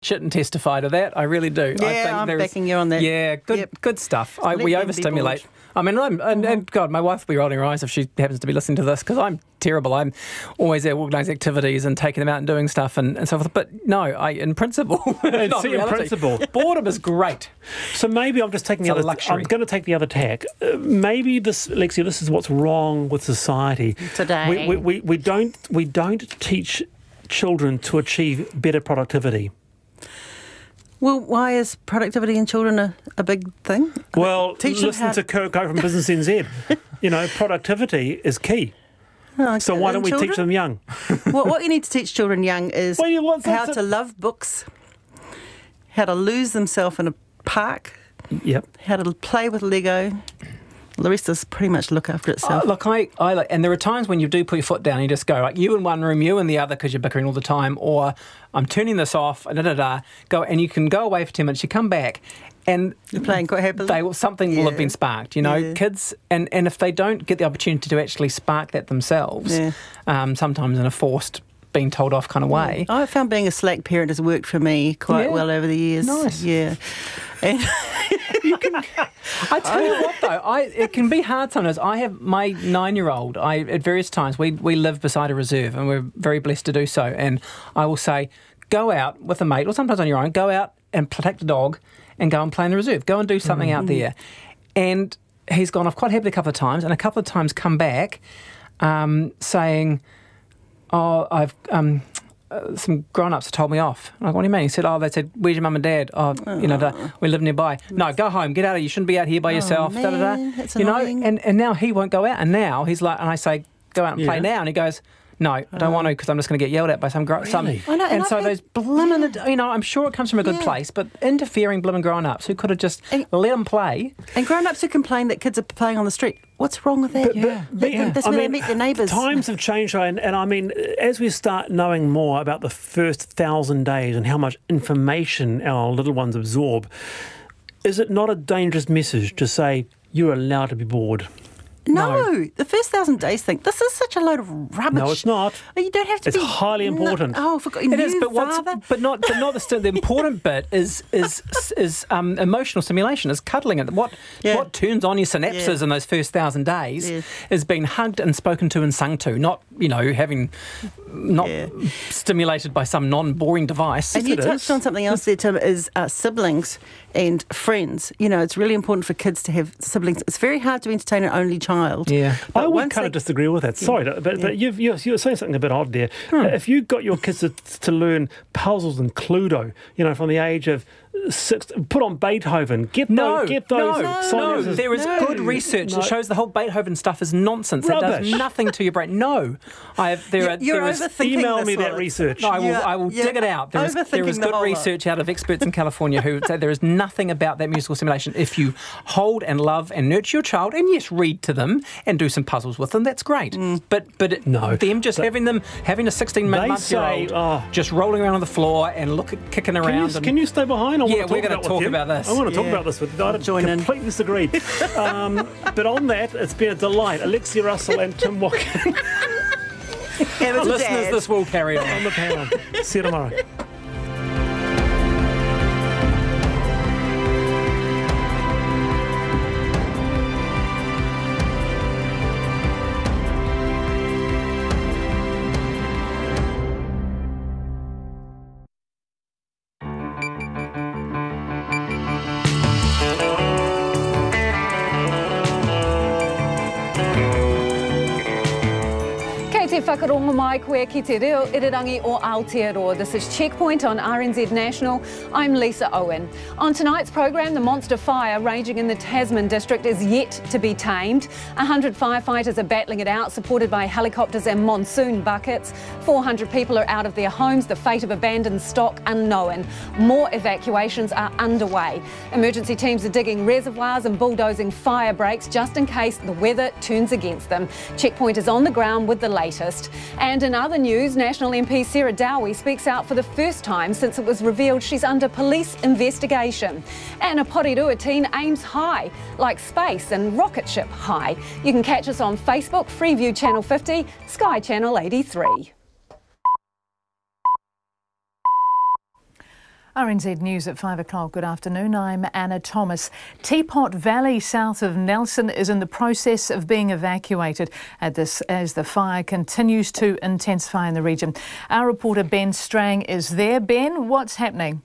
shit and testify to that. I really do. Yeah, I think I'm backing you on that. Yeah, good stuff. We overstimulate. I mean, and God, my wife will be rolling her eyes if she happens to be listening to this, because I'm terrible. I'm always at organising activities and taking them out and doing stuff and so forth. But no, in principle, in principle, boredom is great. So maybe I'm just taking the other. Luxury. I'm going to take the other tack. Maybe this, Alexia, this is what's wrong with society today. We don't teach children to achieve better productivity. Well, why is productivity in children a big thing? Well, listen to Kurt Go from Business NZ. You know, productivity is key. Oh, so why don't we teach them young? Well, what you need to teach children young is how to love books, how to lose themselves in a park, how to play with Lego. The rest is pretty much look after itself. Look, I like, and there are times when you do put your foot down and you just go, like, you in one room, you in the other, because you're bickering all the time, or I'm turning this off, go, and you can go away for 10 minutes, you come back, and you're playing quite happily. Something will have been sparked, you know. Kids, and if they don't get the opportunity to actually spark that themselves, sometimes in a forced, being told off kind of way. I found being a slack parent has worked for me quite well over the years. Nice. Yeah. And I tell you what, though, it can be hard sometimes. I have my 9-year-old. At various times we live beside a reserve, and we're very blessed to do so. And I will say, go out with a mate, or sometimes on your own. Go out and protect the dog, and go and play in the reserve. Go and do something out there. And he's gone off quite happily a couple of times, and a couple of times come back saying, "Oh, I've some grown-ups told me off." I'm like, what do you mean? He said, they said, where's your mum and dad? You know, we live nearby. No, go home, get out of here. You shouldn't be out here by yourself. Man, that's you know, annoying. and now he won't go out. And now he's like, and I say, go out and play now. And he goes, no, I don't want to, because I'm just going to get yelled at by some Really? I know, and so those blimmin', you know, I'm sure it comes from a good place, but interfering blimmin' grown-ups who could have just let them play. And grown-ups who complain that kids are playing on the street. What's wrong with that? That's where they meet their neighbours. Times have changed, and I mean, as we start knowing more about the first 1,000 days and how much information our little ones absorb, is it not a dangerous message to say you're allowed to be bored? No, the first 1,000 days thing. This is such a load of rubbish. No, it's not. You don't have to. It's highly important. No, forgot. It is, but not the important bit is emotional stimulation. Is cuddling it. What turns on your synapses in those first 1,000 days is being hugged and spoken to and sung to. Not stimulated by some non-boring device. And you touched on something else there, Tim. Is siblings and friends. You know, it's really important for kids to have siblings. It's very hard to entertain an only child. Yeah, I would kind of disagree with that. Sorry, but you're saying something a bit odd there. If you got your kids to learn puzzles and Cluedo, you know, from the age of 6, put on Beethoven. Get those. No. There is good research that shows the whole Beethoven stuff is nonsense. Rubbish. It does nothing to your brain. No, email me that research. No, I will dig it out. There is good research out of experts in California who say there is nothing about that musical stimulation. If you hold and love and nurture your child, and yes, read to them and do some puzzles with them, that's great. But having a 16-month-year-old just rolling around on the floor and kicking around. Can you stay behind? We're going to talk about this. I want to talk about this with you. I completely disagree. But on that, it's been a delight. Alexia Russell and Tim Watkin. Listeners, this will carry on the panel. See you tomorrow. Whakarongo mai koe ki te reo irirangi o Aotearoa. This is Checkpoint on RNZ National. I'm Lisa Owen. On tonight's program, the monster fire raging in the Tasman district is yet to be tamed. 100 firefighters are battling it out, supported by helicopters and monsoon buckets. 400 people are out of their homes. The fate of abandoned stock unknown. More evacuations are underway. Emergency teams are digging reservoirs and bulldozing fire breaks just in case the weather turns against them. Checkpoint is on the ground with the latest. And in other news, National MP Sarah Dowie speaks out for the first time since it was revealed she's under police investigation. And a Porirua teen aims high, like space and rocket ship high. You can catch us on Facebook, Freeview Channel 50, Sky Channel 83. RNZ News at 5 o'clock. Good afternoon. I'm Anna Thomas. Teapot Valley, south of Nelson, is in the process of being evacuated as the fire continues to intensify in the region. Our reporter Ben Strang is there. Ben, what's happening?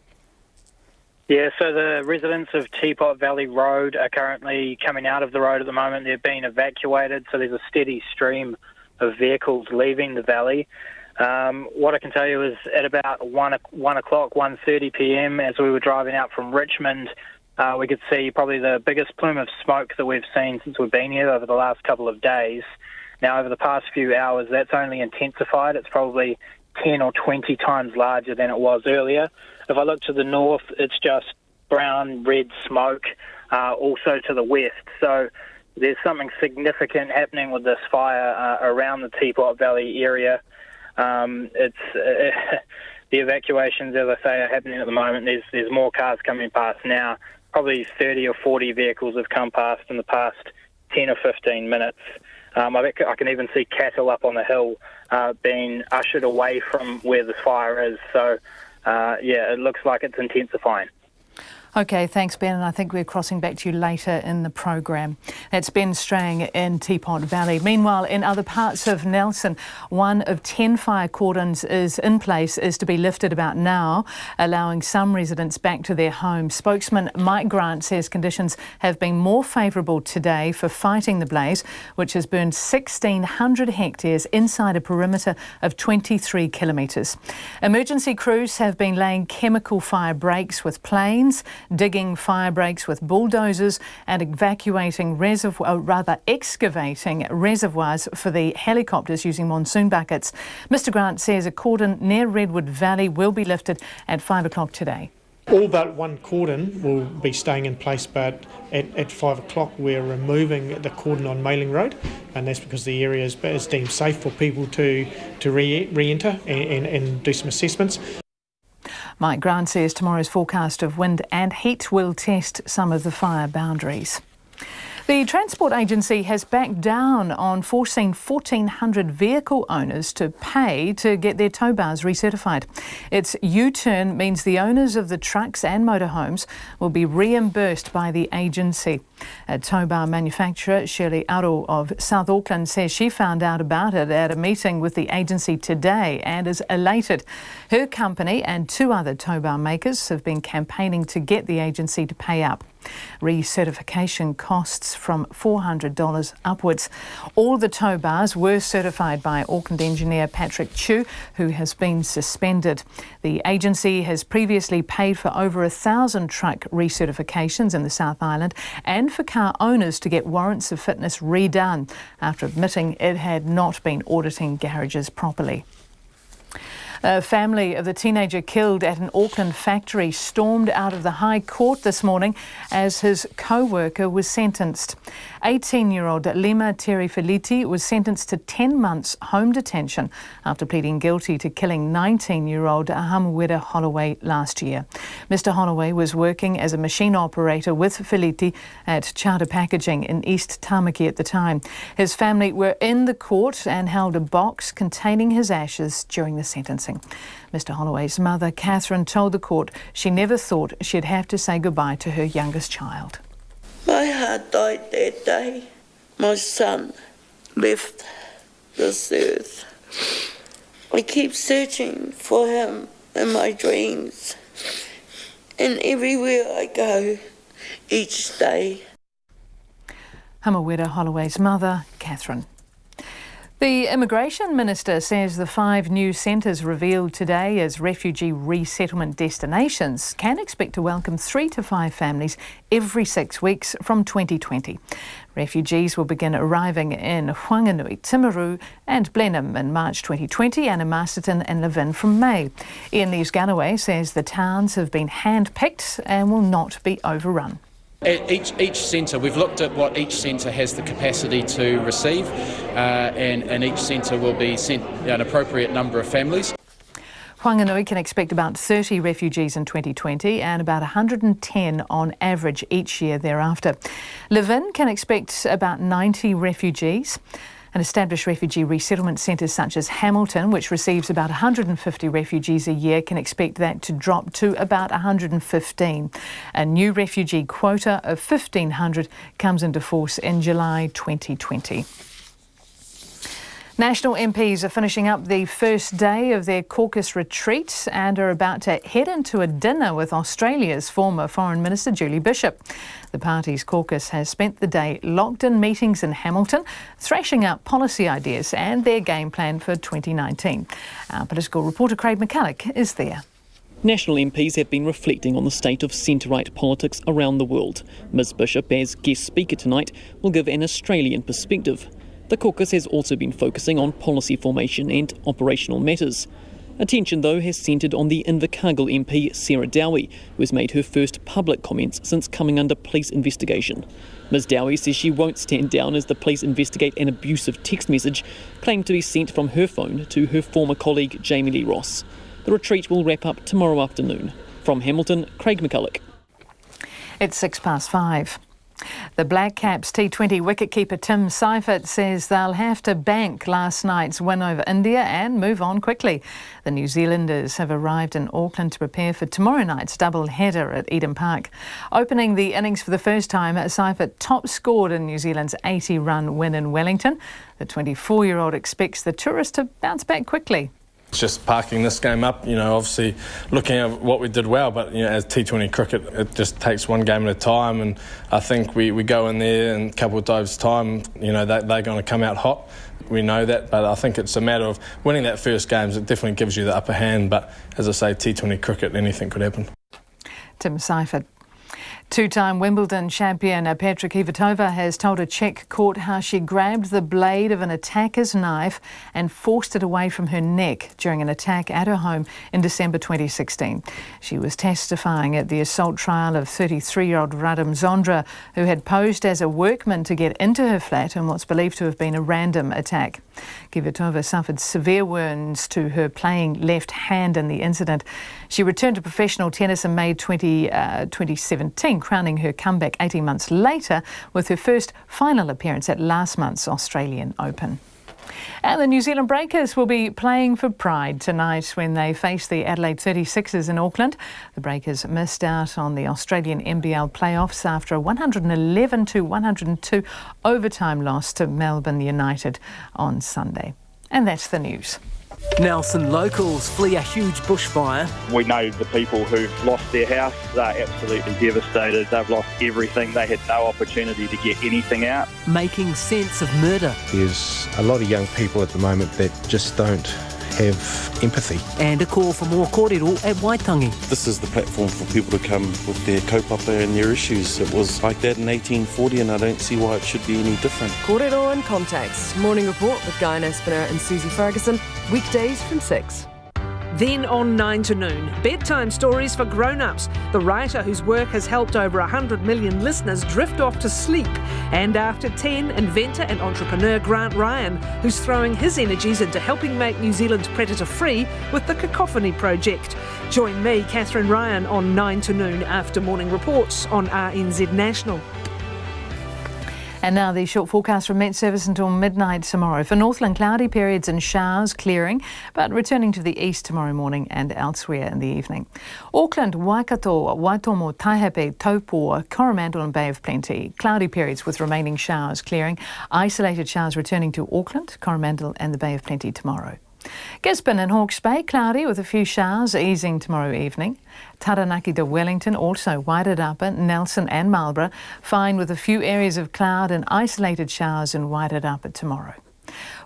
Yeah, so the residents of Teapot Valley Road are currently coming out of the road at the moment. They're being evacuated, so there's a steady stream of vehicles leaving the valley. What I can tell you is at about 1 o'clock, 1:30 p.m, as we were driving out from Richmond, we could see probably the biggest plume of smoke that we've seen since we've been here over the last couple of days. Now, over the past few hours, that's only intensified. It's probably 10 or 20 times larger than it was earlier. If I look to the north, it's just brown, red smoke, also to the west. So there's something significant happening with this fire around the Teapot Valley area. The evacuations, as I say, are happening at the moment. There's more cars coming past now. Probably 30 or 40 vehicles have come past in the past 10 or 15 minutes. I can even see cattle up on the hill being ushered away from where the fire is. So, yeah, it looks like it's intensifying. OK, thanks, Ben, and I think we're crossing back to you later in the program. That's Ben Strang in Teapot Valley. Meanwhile, in other parts of Nelson, one of 10 fire cordons is to be lifted about now, allowing some residents back to their homes. Spokesman Mike Grant says conditions have been more favourable today for fighting the blaze, which has burned 1,600 hectares inside a perimeter of 23 kilometres. Emergency crews have been laying chemical fire breaks with planes, digging fire breaks with bulldozers and excavating reservoirs for the helicopters using monsoon buckets. Mr Grant says a cordon near Redwood Valley will be lifted at 5 o'clock today. All but one cordon will be staying in place, but at 5 o'clock we're removing the cordon on Mailing Road, and that's because the area is deemed safe for people to re-enter and do some assessments. Mike Grant says tomorrow's forecast of wind and heat will test some of the fire boundaries. The Transport Agency has backed down on forcing 1,400 vehicle owners to pay to get their tow bars recertified. Its U-turn means the owners of the trucks and motorhomes will be reimbursed by the agency. A tow bar manufacturer, Shirley Aro of South Auckland, says she found out about it at a meeting with the agency today and is elated. Her company and 2 other tow bar makers have been campaigning to get the agency to pay up. Recertification costs from $400 upwards. All the tow bars were certified by Auckland engineer Patrick Chu, who has been suspended. The agency has previously paid for over 1,000 truck recertifications in the South Island and for car owners to get warrants of fitness redone after admitting it had not been auditing garages properly. A family of the teenager killed at an Auckland factory stormed out of the High Court this morning as his co-worker was sentenced. 18-year-old Lima Terifiliti was sentenced to 10 months home detention after pleading guilty to killing 19-year-old Hamawira Holloway last year. Mr Holloway was working as a machine operator with Filiti at Charter Packaging in East Tamaki at the time. His family were in the court and held a box containing his ashes during the sentencing. Mr Holloway's mother, Catherine, told the court she never thought she'd have to say goodbye to her youngest child. My heart died that day. My son left this earth. I keep searching for him in my dreams and everywhere I go each day. Hamawira Holloway's mother, Catherine. The Immigration Minister says the 5 new centres revealed today as refugee resettlement destinations can expect to welcome 3 to 5 families every 6 weeks from 2020. Refugees will begin arriving in Whanganui, Timaru and Blenheim in March 2020 and in Masterton and Levin from May. Ian Lees-Galloway says the towns have been hand-picked and will not be overrun. At each centre, we've looked at what each centre has the capacity to receive, and each centre will be sent an appropriate number of families. Whanganui can expect about 30 refugees in 2020 and about 110 on average each year thereafter. Levin can expect about 90 refugees. And established refugee resettlement centres such as Hamilton, which receives about 150 refugees a year, can expect that to drop to about 115. A new refugee quota of 1,500 comes into force in July 2020. National MPs are finishing up the first day of their caucus retreat and are about to head into a dinner with Australia's former Foreign Minister Julie Bishop. The party's caucus has spent the day locked in meetings in Hamilton, thrashing out policy ideas and their game plan for 2019. Our political reporter Craig McCulloch is there. National MPs have been reflecting on the state of centre-right politics around the world. Ms Bishop, as guest speaker tonight, will give an Australian perspective. The caucus has also been focusing on policy formation and operational matters. Attention, though, has centred on the Invercargill MP Sarah Dowie, who has made her first public comments since coming under police investigation. Ms Dowie says she won't stand down as the police investigate an abusive text message claimed to be sent from her phone to her former colleague Jamie Lee Ross. The retreat will wrap up tomorrow afternoon. From Hamilton, Craig McCulloch. It's 5:06. The Black Caps T20 wicketkeeper Tim Seifert says they'll have to bank last night's win over India and move on quickly. The New Zealanders have arrived in Auckland to prepare for tomorrow night's double header at Eden Park. Opening the innings for the first time, Seifert top scored in New Zealand's 80-run win in Wellington. The 24-year-old expects the tourists to bounce back quickly. It's just parking this game up, obviously looking at what we did well, but as T20 cricket, it just takes one game at a time, and I think we go in there in a couple of times' time, they're going to come out hot. We know that, but I think it's a matter of winning that first game. It definitely gives you the upper hand, but as I say, T20 cricket, anything could happen. Tim Seifert. Two-time Wimbledon champion Petra Kvitova has told a Czech court how she grabbed the blade of an attacker's knife and forced it away from her neck during an attack at her home in December 2016. She was testifying at the assault trial of 33-year-old Radim Zondra, who had posed as a workman to get into her flat in what's believed to have been a random attack. Kvitova suffered severe wounds to her playing left hand in the incident. She returned to professional tennis in May 2017, crowning her comeback 18 months later with her first final appearance at last month's Australian Open. And the New Zealand Breakers will be playing for pride tonight when they face the Adelaide 36ers in Auckland. The Breakers missed out on the Australian NBL playoffs after a 111-102 overtime loss to Melbourne United on Sunday. And that's the news. Nelson locals flee a huge bushfire. We know the people who've lost their house. They're absolutely devastated. They've lost everything. They had no opportunity to get anything out. Making sense of murder. There's a lot of young people at the moment that just don't have empathy. And a call for more kōrero at Waitangi. This is the platform for people to come with their kaupapa and their issues. It was like that in 1840 and I don't see why it should be any different. Kōrero in Context. Morning Report with Guy Naspiner and Susie Ferguson. Weekdays from 6. Then on 9 to noon, bedtime stories for grown-ups. The writer whose work has helped over 100 million listeners drift off to sleep. And after 10, inventor and entrepreneur Grant Ryan, who's throwing his energies into helping make New Zealand predator-free with the Cacophony Project. Join me, Catherine Ryan, on 9 to noon after morning reports on RNZ National. And now the short forecast from Met Service until midnight tomorrow. For Northland, cloudy periods and showers clearing, but returning to the east tomorrow morning and elsewhere in the evening. Auckland, Waikato, Waitomo, Taihape, Taupo, Coromandel and Bay of Plenty. Cloudy periods with remaining showers clearing. Isolated showers returning to Auckland, Coromandel and the Bay of Plenty tomorrow. Gisborne and Hawke's Bay, cloudy with a few showers easing tomorrow evening. Taranaki to Wellington, also Wairarapa, Nelson and Marlborough, fine with a few areas of cloud and isolated showers in Wairarapa tomorrow.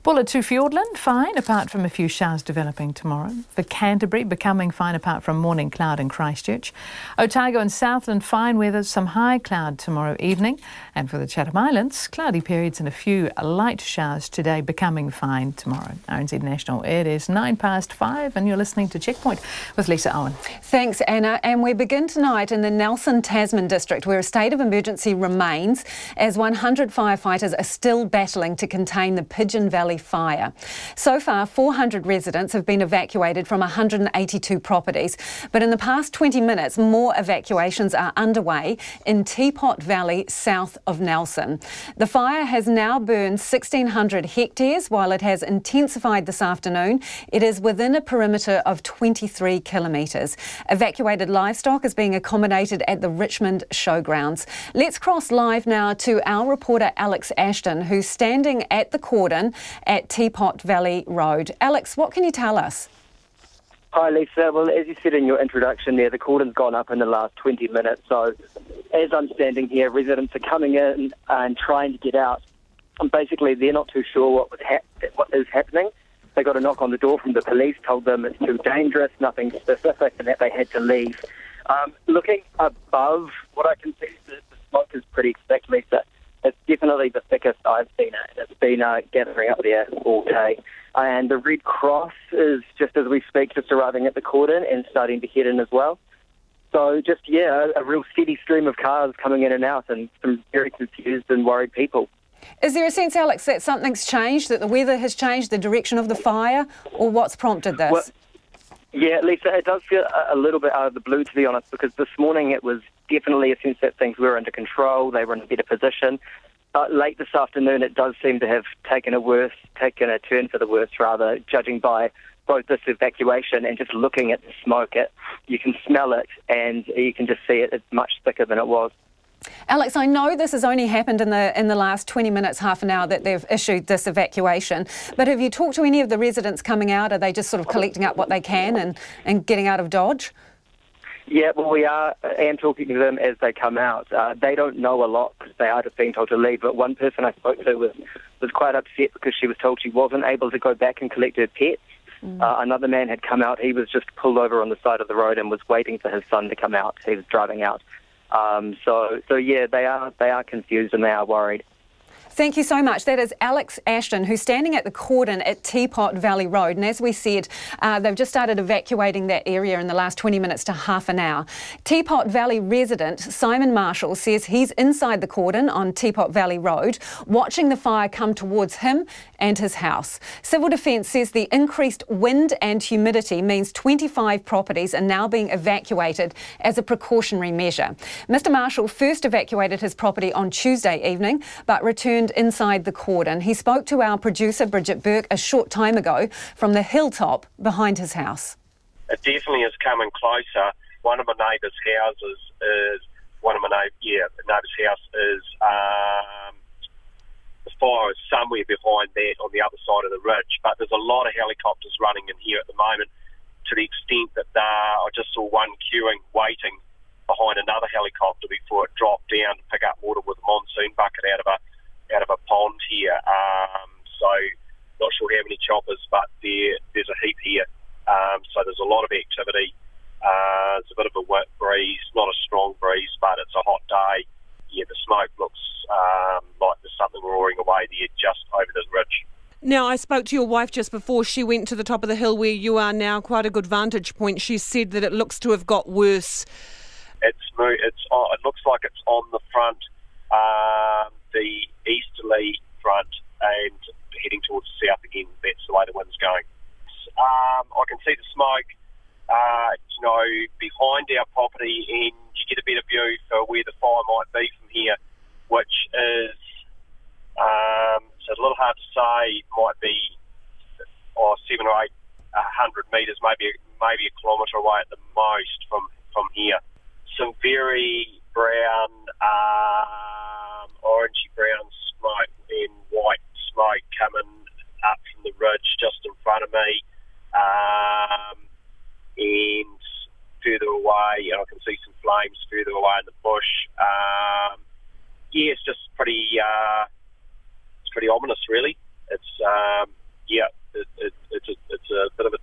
Bulla to Fiordland, fine apart from a few showers developing tomorrow. For Canterbury, becoming fine apart from morning cloud in Christchurch. Otago and Southland, fine weather, some high cloud tomorrow evening. And for the Chatham Islands, cloudy periods and a few light showers today, becoming fine tomorrow. RNZ National, it is 5:09 and you're listening to Checkpoint with Lisa Owen. Thanks, Anna. And we begin tonight in the Nelson Tasman district, where a state of emergency remains as 100 firefighters are still battling to contain the Pigeon Valley Valley fire. So far, 400 residents have been evacuated from 182 properties, but in the past 20 minutes, more evacuations are underway in Teapot Valley, south of Nelson. The fire has now burned 1,600 hectares. While it has intensified this afternoon, it is within a perimeter of 23 kilometres. Evacuated livestock is being accommodated at the Richmond Showgrounds. Let's cross live now to our reporter Alex Ashton, who's standing at the cordon at Teapot Valley Road. Alex, what can you tell us? Hi Lisa, well as you said in your introduction there, the cordon's gone up in the last 20 minutes, so as I'm standing here, residents are coming in and trying to get out, and basically they're not too sure what is happening. They got a knock on the door from the police, told them it's too dangerous, nothing specific, and that they had to leave. Looking above, what I can see, the smoke is pretty thick, Lisa. It's definitely the thickest I've seen it. It's been gathering up there all day. And the Red Cross is, just as we speak, just arriving at the cordon and starting to head in as well. So just, a real steady stream of cars coming in and out, and some very confused and worried people. Is there a sense, Alex, that something's changed, that the weather has changed, the direction of the fire, or what's prompted this? Well, yeah, Lisa, it does feel a little bit out of the blue, to be honest, because this morning it was definitely a sense that things were under control, they were in a better position. But late this afternoon, it does seem to have taken a turn for the worse, rather, judging by both this evacuation and just looking at the smoke. You can smell it, and you can just see it. It's much thicker than it was. Alex, I know this has only happened in the last 20 minutes, half an hour that they've issued this evacuation, but have you talked to any of the residents coming out? Are they just sort of collecting up what they can and getting out of Dodge? Yeah, well, we are, and talking to them as they come out. They don't know a lot because they are just being told to leave, but one person I spoke to was quite upset because she was told she wasn't able to go back and collect her pets. Another man had come out. He was just pulled over on the side of the road and was waiting for his son to come out. He was driving out. So yeah, they are confused and they are worried. Thank you so much. That is Alex Ashton, who's standing at the cordon at Teapot Valley Road. And as we said, they've just started evacuating that area in the last 20 minutes to half an hour. Teapot Valley resident Simon Marshall says he's inside the cordon on Teapot Valley Road, watching the fire come towards him and his house. Civil Defence says the increased wind and humidity means 25 properties are now being evacuated as a precautionary measure. Mr Marshall first evacuated his property on Tuesday evening, but returned inside the cordon. He spoke to our producer Bridget Burke a short time ago from the hilltop behind his house. It definitely is coming closer. One of my neighbours' houses is neighbour's house is the fire is somewhere behind that on the other side of the ridge, but there's a lot of helicopters running in here at the moment, to the extent that I just saw one queuing, waiting behind another helicopter before it dropped down to pick up water with a monsoon bucket out of a pond here. So not sure how many choppers, but there's a heap here. So there's a lot of activity. It's a bit of a wet breeze, not a strong breeze, but it's a hot day. Yeah, the smoke looks like there's something roaring away there just over the ridge. Now, I spoke to your wife just before she went to the top of the hill where you are now, quite a good vantage point. She said that it looks to have got worse. It looks like it's on the front, the easterly front, and heading towards the south again. That's the way the wind's going. I can see the smoke, behind our property, and you get a better view for where the fire might be from here, which is it's a little hard to say. It might be 700 or 800 metres, maybe a kilometre away at the most from here. Some very brown, orangey brown smoke and white smoke coming up from the ridge just in front of me, and further away, I can see some flames further away in the bush. It's just pretty ominous, really. It's it's a bit of a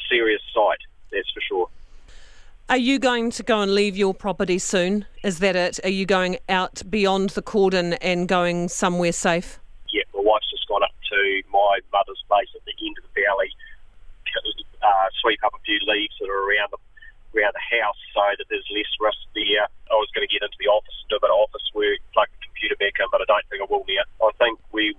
serious sight, that's for sure. Are you going to go and leave your property soon? Is that it? Are you going out beyond the cordon and going somewhere safe? Yeah, my wife's just gone up to my mother's place at the end of the valley, sweep up a few leaves that are around the house so that there's less risk there. I was going to get into the office and do a bit of office work, plug the computer back in, but I don't think I will now. I think we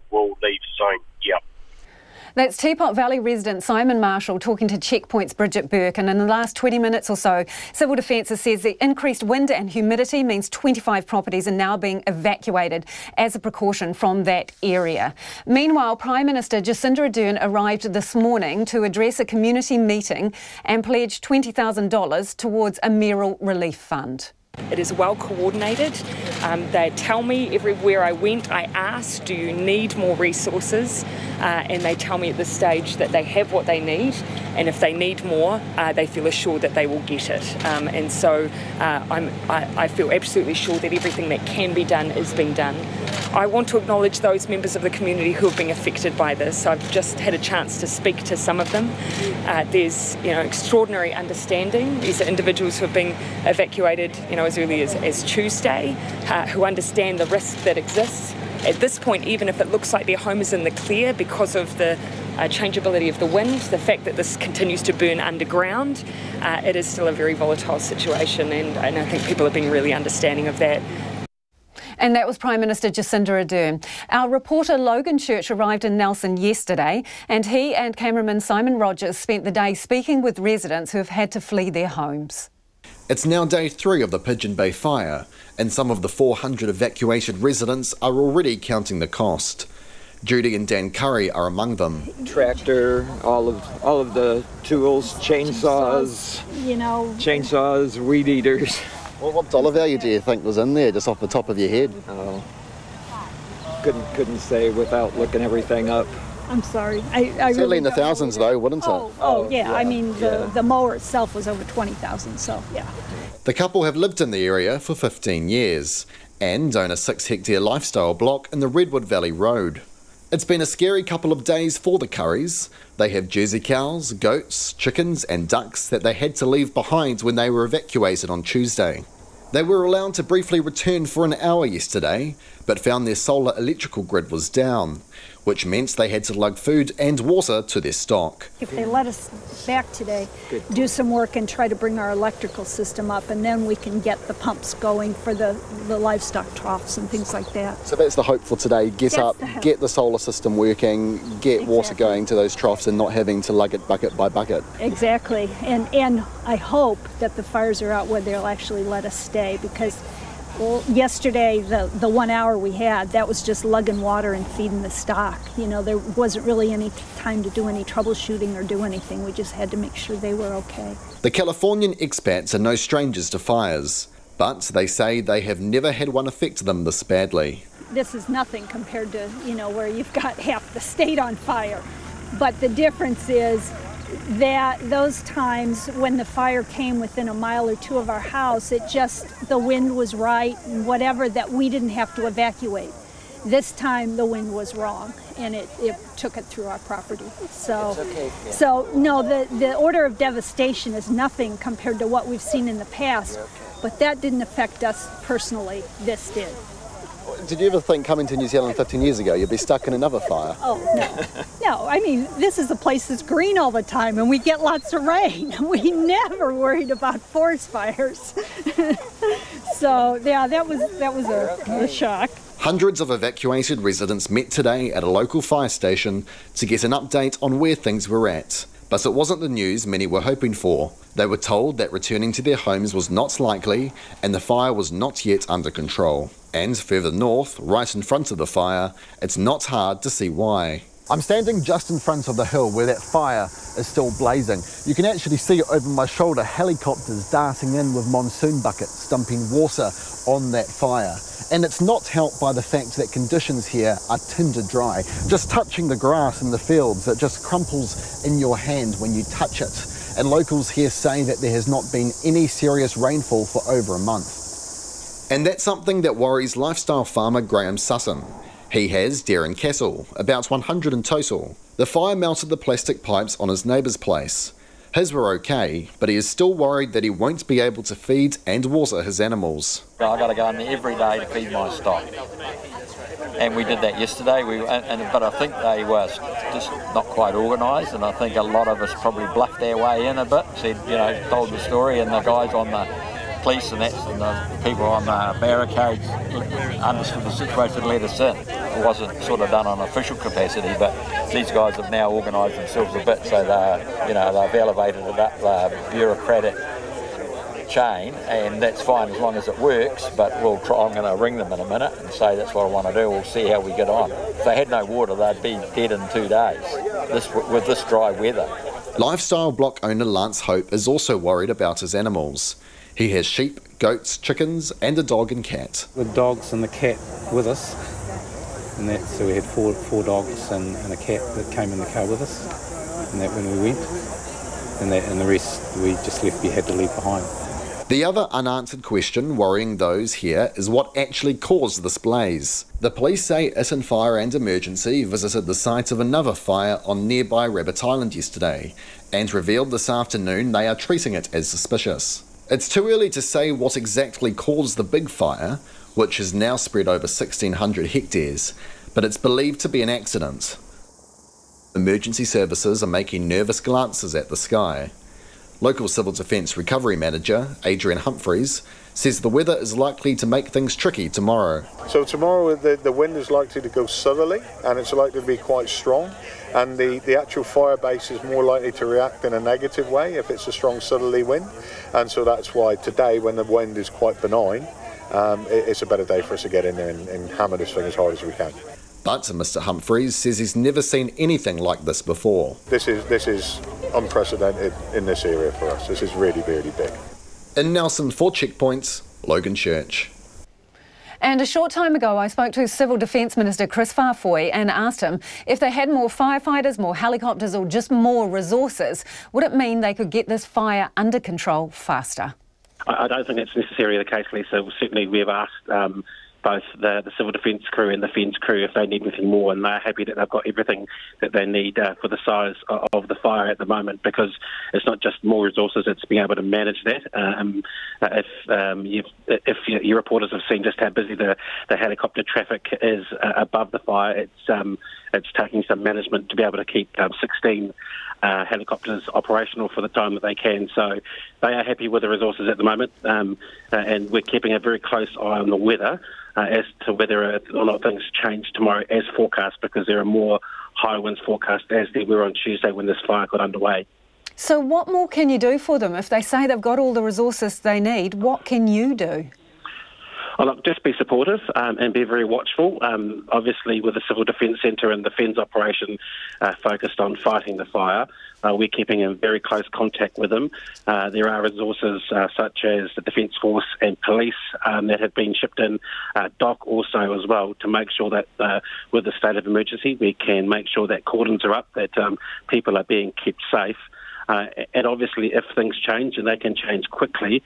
That's Teapot Valley resident Simon Marshall talking to Checkpoint's Bridget Burke. And in the last 20 minutes or so, Civil Defence says the increased wind and humidity means 25 properties are now being evacuated as a precaution from that area. Meanwhile, Prime Minister Jacinda Ardern arrived this morning to address a community meeting and pledged $20,000 towards a mayoral relief fund. It is well coordinated. They tell me everywhere I went, I asked, do you need more resources? And they tell me at this stage that they have what they need, and if they need more, they feel assured that they will get it. And so I feel absolutely sure that everything that can be done is being done. I want to acknowledge those members of the community who have been affected by this. I've just had a chance to speak to some of them. There's extraordinary understanding. These are individuals who have been evacuated as early as Tuesday, who understand the risk that exists. At this point, even if it looks like their home is in the clear because of the changeability of the wind, the fact that this continues to burn underground, it is still a very volatile situation, and I think people are being really understanding of that. And that was Prime Minister Jacinda Ardern. Our reporter Logan Church arrived in Nelson yesterday, and he and cameraman Simon Rogers spent the day speaking with residents who have had to flee their homes. It's now day 3 of the Pigeon Bay fire, and some of the 400 evacuated residents are already counting the cost. Judy and Dan Curry are among them. Tractor, all of the tools, chainsaws, chainsaws, weed eaters. Well, what dollar value do you think was in there, just off the top of your head? Oh, couldn't say without looking everything up. I'm sorry. Certainly in the thousands, though, wouldn't it? Yeah. I mean, the mower itself was over 20,000, so yeah. The couple have lived in the area for 15 years and own a 6-hectare lifestyle block in the Redwood Valley Road. It's been a scary couple of days for the Currys. They have Jersey cows, goats, chickens and ducks that they had to leave behind when they were evacuated on Tuesday. They were allowed to briefly return for an hour yesterday, but found their solar electrical grid was down, which meant they had to lug food and water to their stock. If they let us back today, do some work and try to bring our electrical system up, and then we can get the pumps going for the livestock troughs and things like that. So that's the hope for today, get the solar system working, get water going to those troughs and not having to lug it bucket by bucket. Exactly, and I hope that the fires are out where they'll actually let us stay, because yesterday, the 1 hour we had, that was just lugging water and feeding the stock. There wasn't really any time to do any troubleshooting or do anything. We just had to make sure they were okay. The Californian expats are no strangers to fires, but they say they have never had one affect them this badly. This is nothing compared to, where you've got half the state on fire. But the difference is that those times when the fire came within a mile or two of our house, the wind was right and whatever, that we didn't have to evacuate. This time the wind was wrong and it took it through our property. So no, the order of devastation is nothing compared to what we've seen in the past, but that didn't affect us personally. This did. Did you ever think coming to New Zealand 15 years ago you'd be stuck in another fire? Oh, no. I mean, this is a place that's green all the time and we get lots of rain. We never worried about forest fires. So, yeah, that was a shock. Hundreds of evacuated residents met today at a local fire station to get an update on where things were at. But it wasn't the news many were hoping for. They were told that returning to their homes was not likely and the fire was not yet under control. And further north, right in front of the fire, it's not hard to see why. I'm standing just in front of the hill where that fire is still blazing. You can actually see over my shoulder helicopters darting in with monsoon buckets, dumping water on that fire. And it's not helped by the fact that conditions here are tinder dry. Just touching the grass in the fields, it just crumples in your hand when you touch it. And locals here say that there has not been any serious rainfall for over a month. And that's something that worries lifestyle farmer Graham Sutton. He has deer and cattle, about 100 in total. The fire melted the plastic pipes on his neighbour's place. His were okay, but he is still worried that he won't be able to feed and water his animals. I've got to go in there every day to feed my stock. And we did that yesterday, but I think they were just not quite organised, and I think a lot of us probably bluffed our way in a bit, told the story, and the guys on the police and the people on the barricades understood the situation and let us in. it wasn't sort of done on official capacity, but these guys have now organised themselves a bit, so they've elevated it up the bureaucratic chain, and that's fine as long as it works. But I'm going to ring them in a minute and say that's what I want to do. We'll see how we get on. If they had no water, they'd be dead in 2 days. With this dry weather. Lifestyle block owner Lance Hope is also worried about his animals. He has sheep, goats, chickens and a dog and cat. The dogs and the cat with us, and so we had four dogs and a cat that came in the car with us, and that when we went, and the rest we just had to leave behind. The other unanswered question worrying those here is what actually caused this blaze. The police say It and Fire and Emergency visited the site of another fire on nearby Rabbit Island yesterday and revealed this afternoon they are treating it as suspicious. It's too early to say what exactly caused the big fire, which has now spread over 1,600 hectares, but it's believed to be an accident. Emergency services are making nervous glances at the sky. Local Civil Defence Recovery Manager Adrian Humphreys says the weather is likely to make things tricky tomorrow. So tomorrow the wind is likely to go southerly and it's likely to be quite strong, and the actual fire base is more likely to react in a negative way if it's a strong southerly wind, and so that's why today, when the wind is quite benign, it's a better day for us to get in there and hammer this thing as hard as we can. But Mr Humphreys says he's never seen anything like this before. This is unprecedented in this area for us. This is really, really big. In Nelson for Checkpoint, Logan Church. And a short time ago, I spoke to Civil Defence Minister Chris Farfoy and asked him if they had more firefighters, more helicopters or just more resources, would it mean they could get this fire under control faster? I don't think that's necessarily the case, Lisa. Certainly we've asked both the Civil Defence crew and the Fence crew if they need anything more, and they're happy that they've got everything that they need for the size of the fire at the moment, because it's not just more resources, it's being able to manage that. If your reporters have seen just how busy the helicopter traffic is above the fire, it's taking some management to be able to keep 16 helicopters operational for the time that they can. So they are happy with the resources at the moment, and we're keeping a very close eye on the weather as to whether or not things change tomorrow as forecast, because there are more high winds forecast as there were on Tuesday when this fire got underway. So what more can you do for them? If they say they've got all the resources they need, what can you do? Oh, look, just be supportive and be very watchful. Obviously, with the Civil Defence Centre and the FENS operation focused on fighting the fire, we're keeping in very close contact with them. There are resources such as the Defence Force and police that have been shipped in, DOC also as well, to make sure that with the state of emergency, we can make sure that cordons are up, that people are being kept safe. And obviously, if things change, and they can change quickly,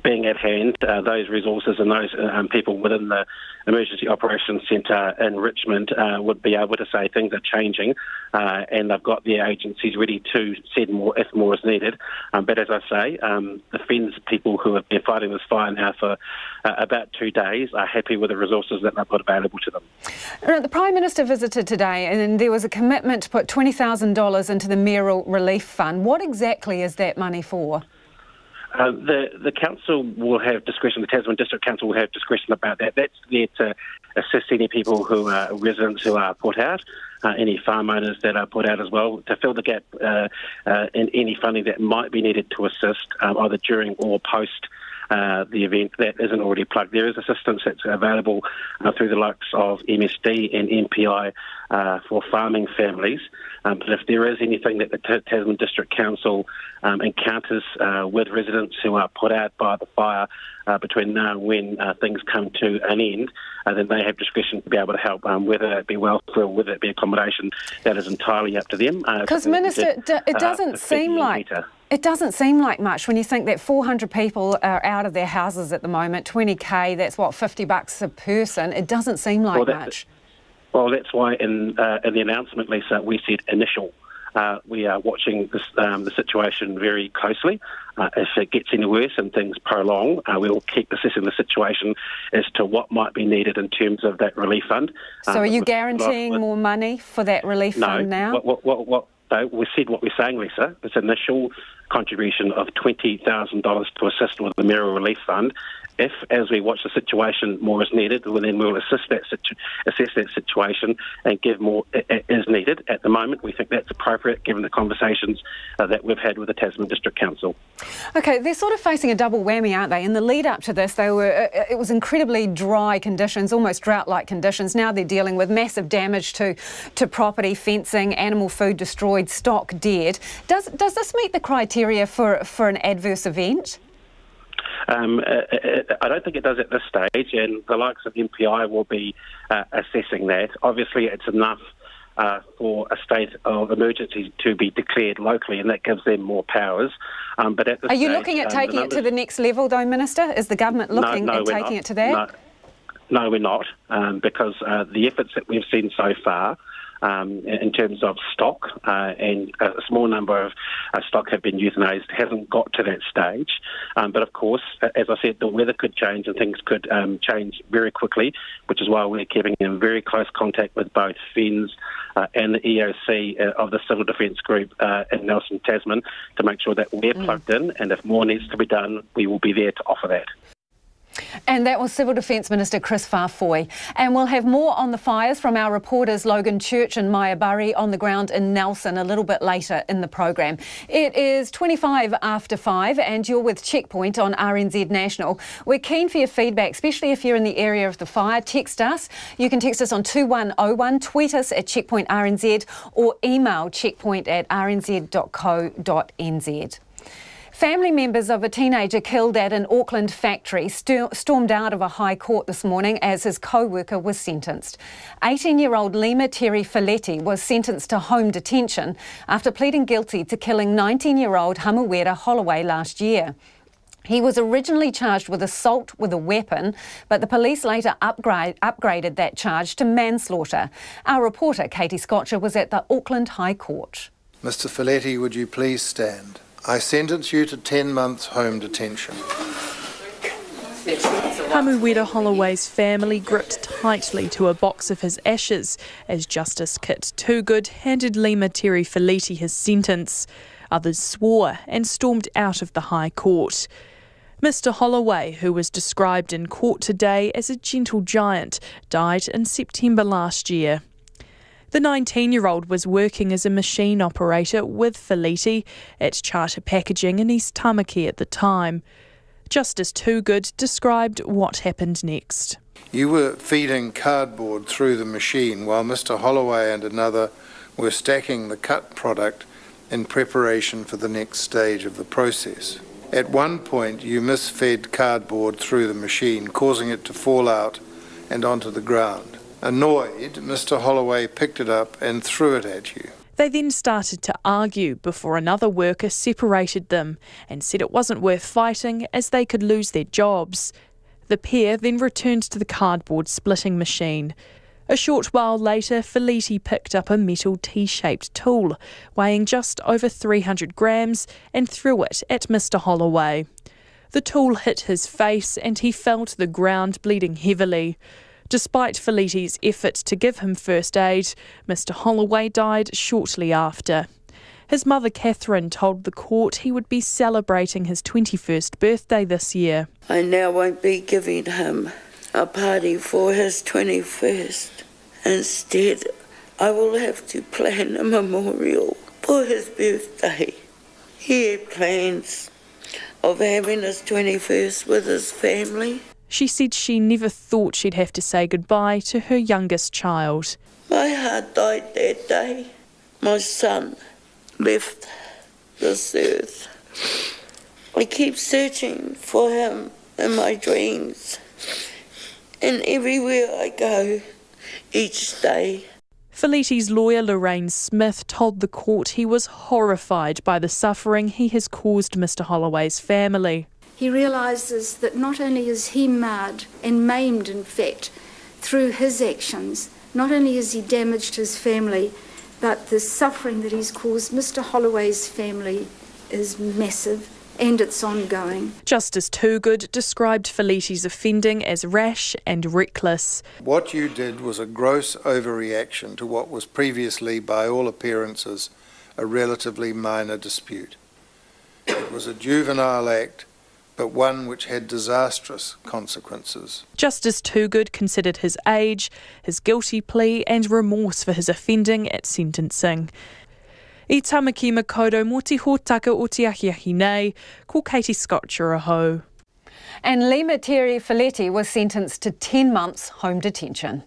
being at hand, those resources and those people within the Emergency Operations Centre in Richmond would be able to say things are changing, and they've got the agencies ready to send more if more is needed. But as I say, the FENS people who have been fighting this fire now for about 2 days are happy with the resources that they've got available to them. The Prime Minister visited today, and there was a commitment to put $20,000 into the Mayoral Relief Fund. What exactly is that money for? The council will have discretion, the Tasman District Council will have discretion about that. That's there to assist any people who are residents who are put out, any farm owners that are put out as well, to fill the gap in any funding that might be needed to assist either during or post the event that isn't already plugged. There is assistance that's available through the likes of MSD and MPI for farming families. But if there is anything that the Tasman District Council encounters with residents who are put out by the fire between now and when things come to an end, then they have discretion to be able to help, whether it be welfare or whether it be accommodation. That is entirely up to them. Because, Minister, it doesn't seem like... It doesn't seem like much when you think that 400 people are out of their houses at the moment, 20k, that's what, $50 a person. It doesn't seem like much. Well, that's why in the announcement, Lisa, we said initial. We are watching this, the situation very closely. If it gets any worse and things prolong, we will keep assessing the situation as to what might be needed in terms of that relief fund. So are you guaranteeing more money for that relief fund now? We said what we're saying, Lisa. It's initial contribution of $20,000 to assist with the Mayoral Relief Fund. If, as we watch the situation, more is needed, well, then we'll assess that situation and give more as needed. At the moment, we think that's appropriate given the conversations that we've had with the Tasman District Council. OK, they're sort of facing a double whammy, aren't they? In the lead up to this, it was incredibly dry conditions, almost drought-like conditions. Now they're dealing with massive damage to property, fencing, animal food destroyed, stock dead. Does this meet the criteria for an adverse event? I don't think it does at this stage, and the likes of MPI will be assessing that. Obviously, it's enough for a state of emergency to be declared locally, and that gives them more powers. But at this Are you stage, looking at taking it to the next level, though, Minister? Is the government looking at taking it to that? No, we're not, because the efforts that we've seen so far in terms of stock, and a small number of stock have been euthanised, hasn't got to that stage. But of course, as I said, the weather could change and things could change very quickly, which is why we're keeping in very close contact with both FENZ and the EOC of the Civil Defence Group in Nelson, Tasman, to make sure that we're plugged in, and if more needs to be done, we will be there to offer that. And that was Civil Defence Minister Chris Farfoy. And we'll have more on the fires from our reporters Logan Church and Maya Burry on the ground in Nelson a little bit later in the programme. It is 25 after 5 and you're with Checkpoint on RNZ National. We're keen for your feedback, especially if you're in the area of the fire. Text us. You can text us on 2101, tweet us at Checkpoint RNZ or email checkpoint@rnz.co.nz. Family members of a teenager killed at an Auckland factory stormed out of a high court this morning as his co-worker was sentenced. 18-year-old Lima Terry Feletti was sentenced to home detention after pleading guilty to killing 19-year-old Hamuwera Holloway last year. He was originally charged with assault with a weapon, but the police later upgraded that charge to manslaughter. Our reporter, Katie Scotcher, was at the Auckland High Court. Mr. Feletti, would you please stand? I sentence you to 10 months home detention. Hamuwera Holloway's family gripped tightly to a box of his ashes as Justice Kit Toogood handed Lima Terry Feletti his sentence. Others swore and stormed out of the High Court. Mr. Holloway, who was described in court today as a gentle giant, died in September last year. The 19-year-old was working as a machine operator with Feletti at Charter Packaging in East Tamaki at the time. Justice Toogood described what happened next. You were feeding cardboard through the machine while Mr. Holloway and another were stacking the cut product in preparation for the next stage of the process. At one point, you misfed cardboard through the machine, causing it to fall out and onto the ground. Annoyed, Mr. Holloway picked it up and threw it at you. They then started to argue before another worker separated them and said it wasn't worth fighting as they could lose their jobs. The pair then returned to the cardboard splitting machine. A short while later, Feletti picked up a metal T-shaped tool weighing just over 300 grams and threw it at Mr. Holloway. The tool hit his face and he fell to the ground bleeding heavily. Despite Feletti's effort to give him first aid, Mr. Holloway died shortly after. His mother Catherine told the court he would be celebrating his 21st birthday this year. I now won't be giving him a party for his 21st. Instead, I will have to plan a memorial for his birthday. He had plans of having his 21st with his family. She said she never thought she'd have to say goodbye to her youngest child. My heart died that day. My son left this earth. I keep searching for him in my dreams, and everywhere I go, each day. Feletti's lawyer Lorraine Smith told the court he was horrified by the suffering he has caused Mr. Holloway's family. He realises that not only is he marred and maimed, in fact, through his actions, not only has he damaged his family, but the suffering that he's caused Mr. Holloway's family is massive and it's ongoing. Justice Toogood described Feletti's offending as rash and reckless. What you did was a gross overreaction to what was previously, by all appearances, a relatively minor dispute. It was a juvenile act, but one which had disastrous consequences. Justice Toogood considered his age, his guilty plea and remorse for his offending at sentencing. I tamaki makoto mo te hōtaka o te ahiahi nei, ko Katie Scott Churaho. And Lima Terry Folletti was sentenced to 10 months home detention.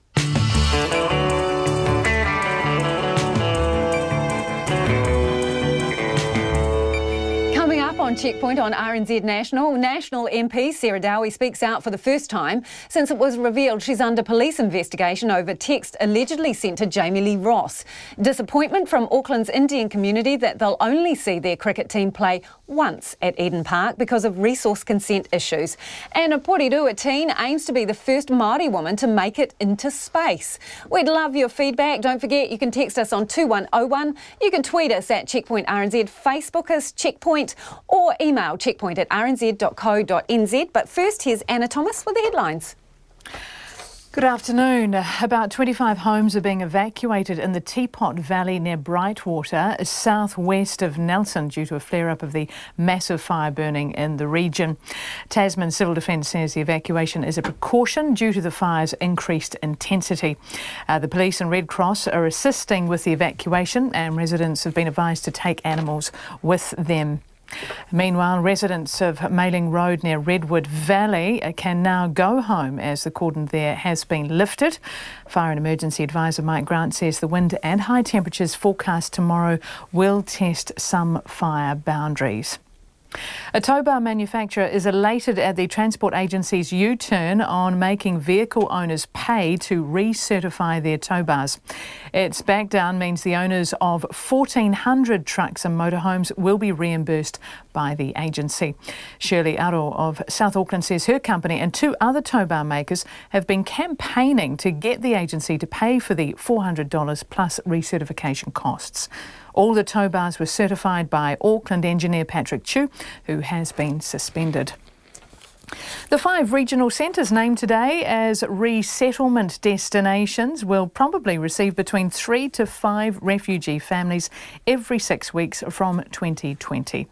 On Checkpoint on RNZ National MP Sarah Dowie speaks out for the first time since it was revealed she's under police investigation over text allegedly sent to Jamie Lee Ross. Disappointment from Auckland's Indian community that they'll only see their cricket team play once at Eden Park because of resource consent issues. And a Porirua teen aims to be the first Māori woman to make it into space. We'd love your feedback. Don't forget you can text us on 2101. You can tweet us at Checkpoint RNZ, Facebook us Checkpoint, or email checkpoint@rnz.co.nz. But first, here's Anna Thomas with the headlines. Good afternoon. About 25 homes are being evacuated in the Teapot Valley near Brightwater, southwest of Nelson, due to a flare-up of the massive fire burning in the region. Tasman Civil Defence says the evacuation is a precaution due to the fire's increased intensity. The police and Red Cross are assisting with the evacuation, and residents have been advised to take animals with them. Meanwhile, residents of Mailing Road near Redwood Valley can now go home as the cordon there has been lifted. Fire and Emergency Advisor Mike Grant says the wind and high temperatures forecast tomorrow will test some fire boundaries. A tow bar manufacturer is elated at the Transport Agency's U-turn on making vehicle owners pay to recertify their tow bars. Its back down means the owners of 1,400 trucks and motorhomes will be reimbursed by the agency. Shirley Aro of South Auckland says her company and 2 other tow bar makers have been campaigning to get the agency to pay for the $400 plus recertification costs. All the tow bars were certified by Auckland engineer Patrick Chu, who has been suspended. The 5 regional centres named today as resettlement destinations will probably receive between 3 to 5 refugee families every 6 weeks from 2020.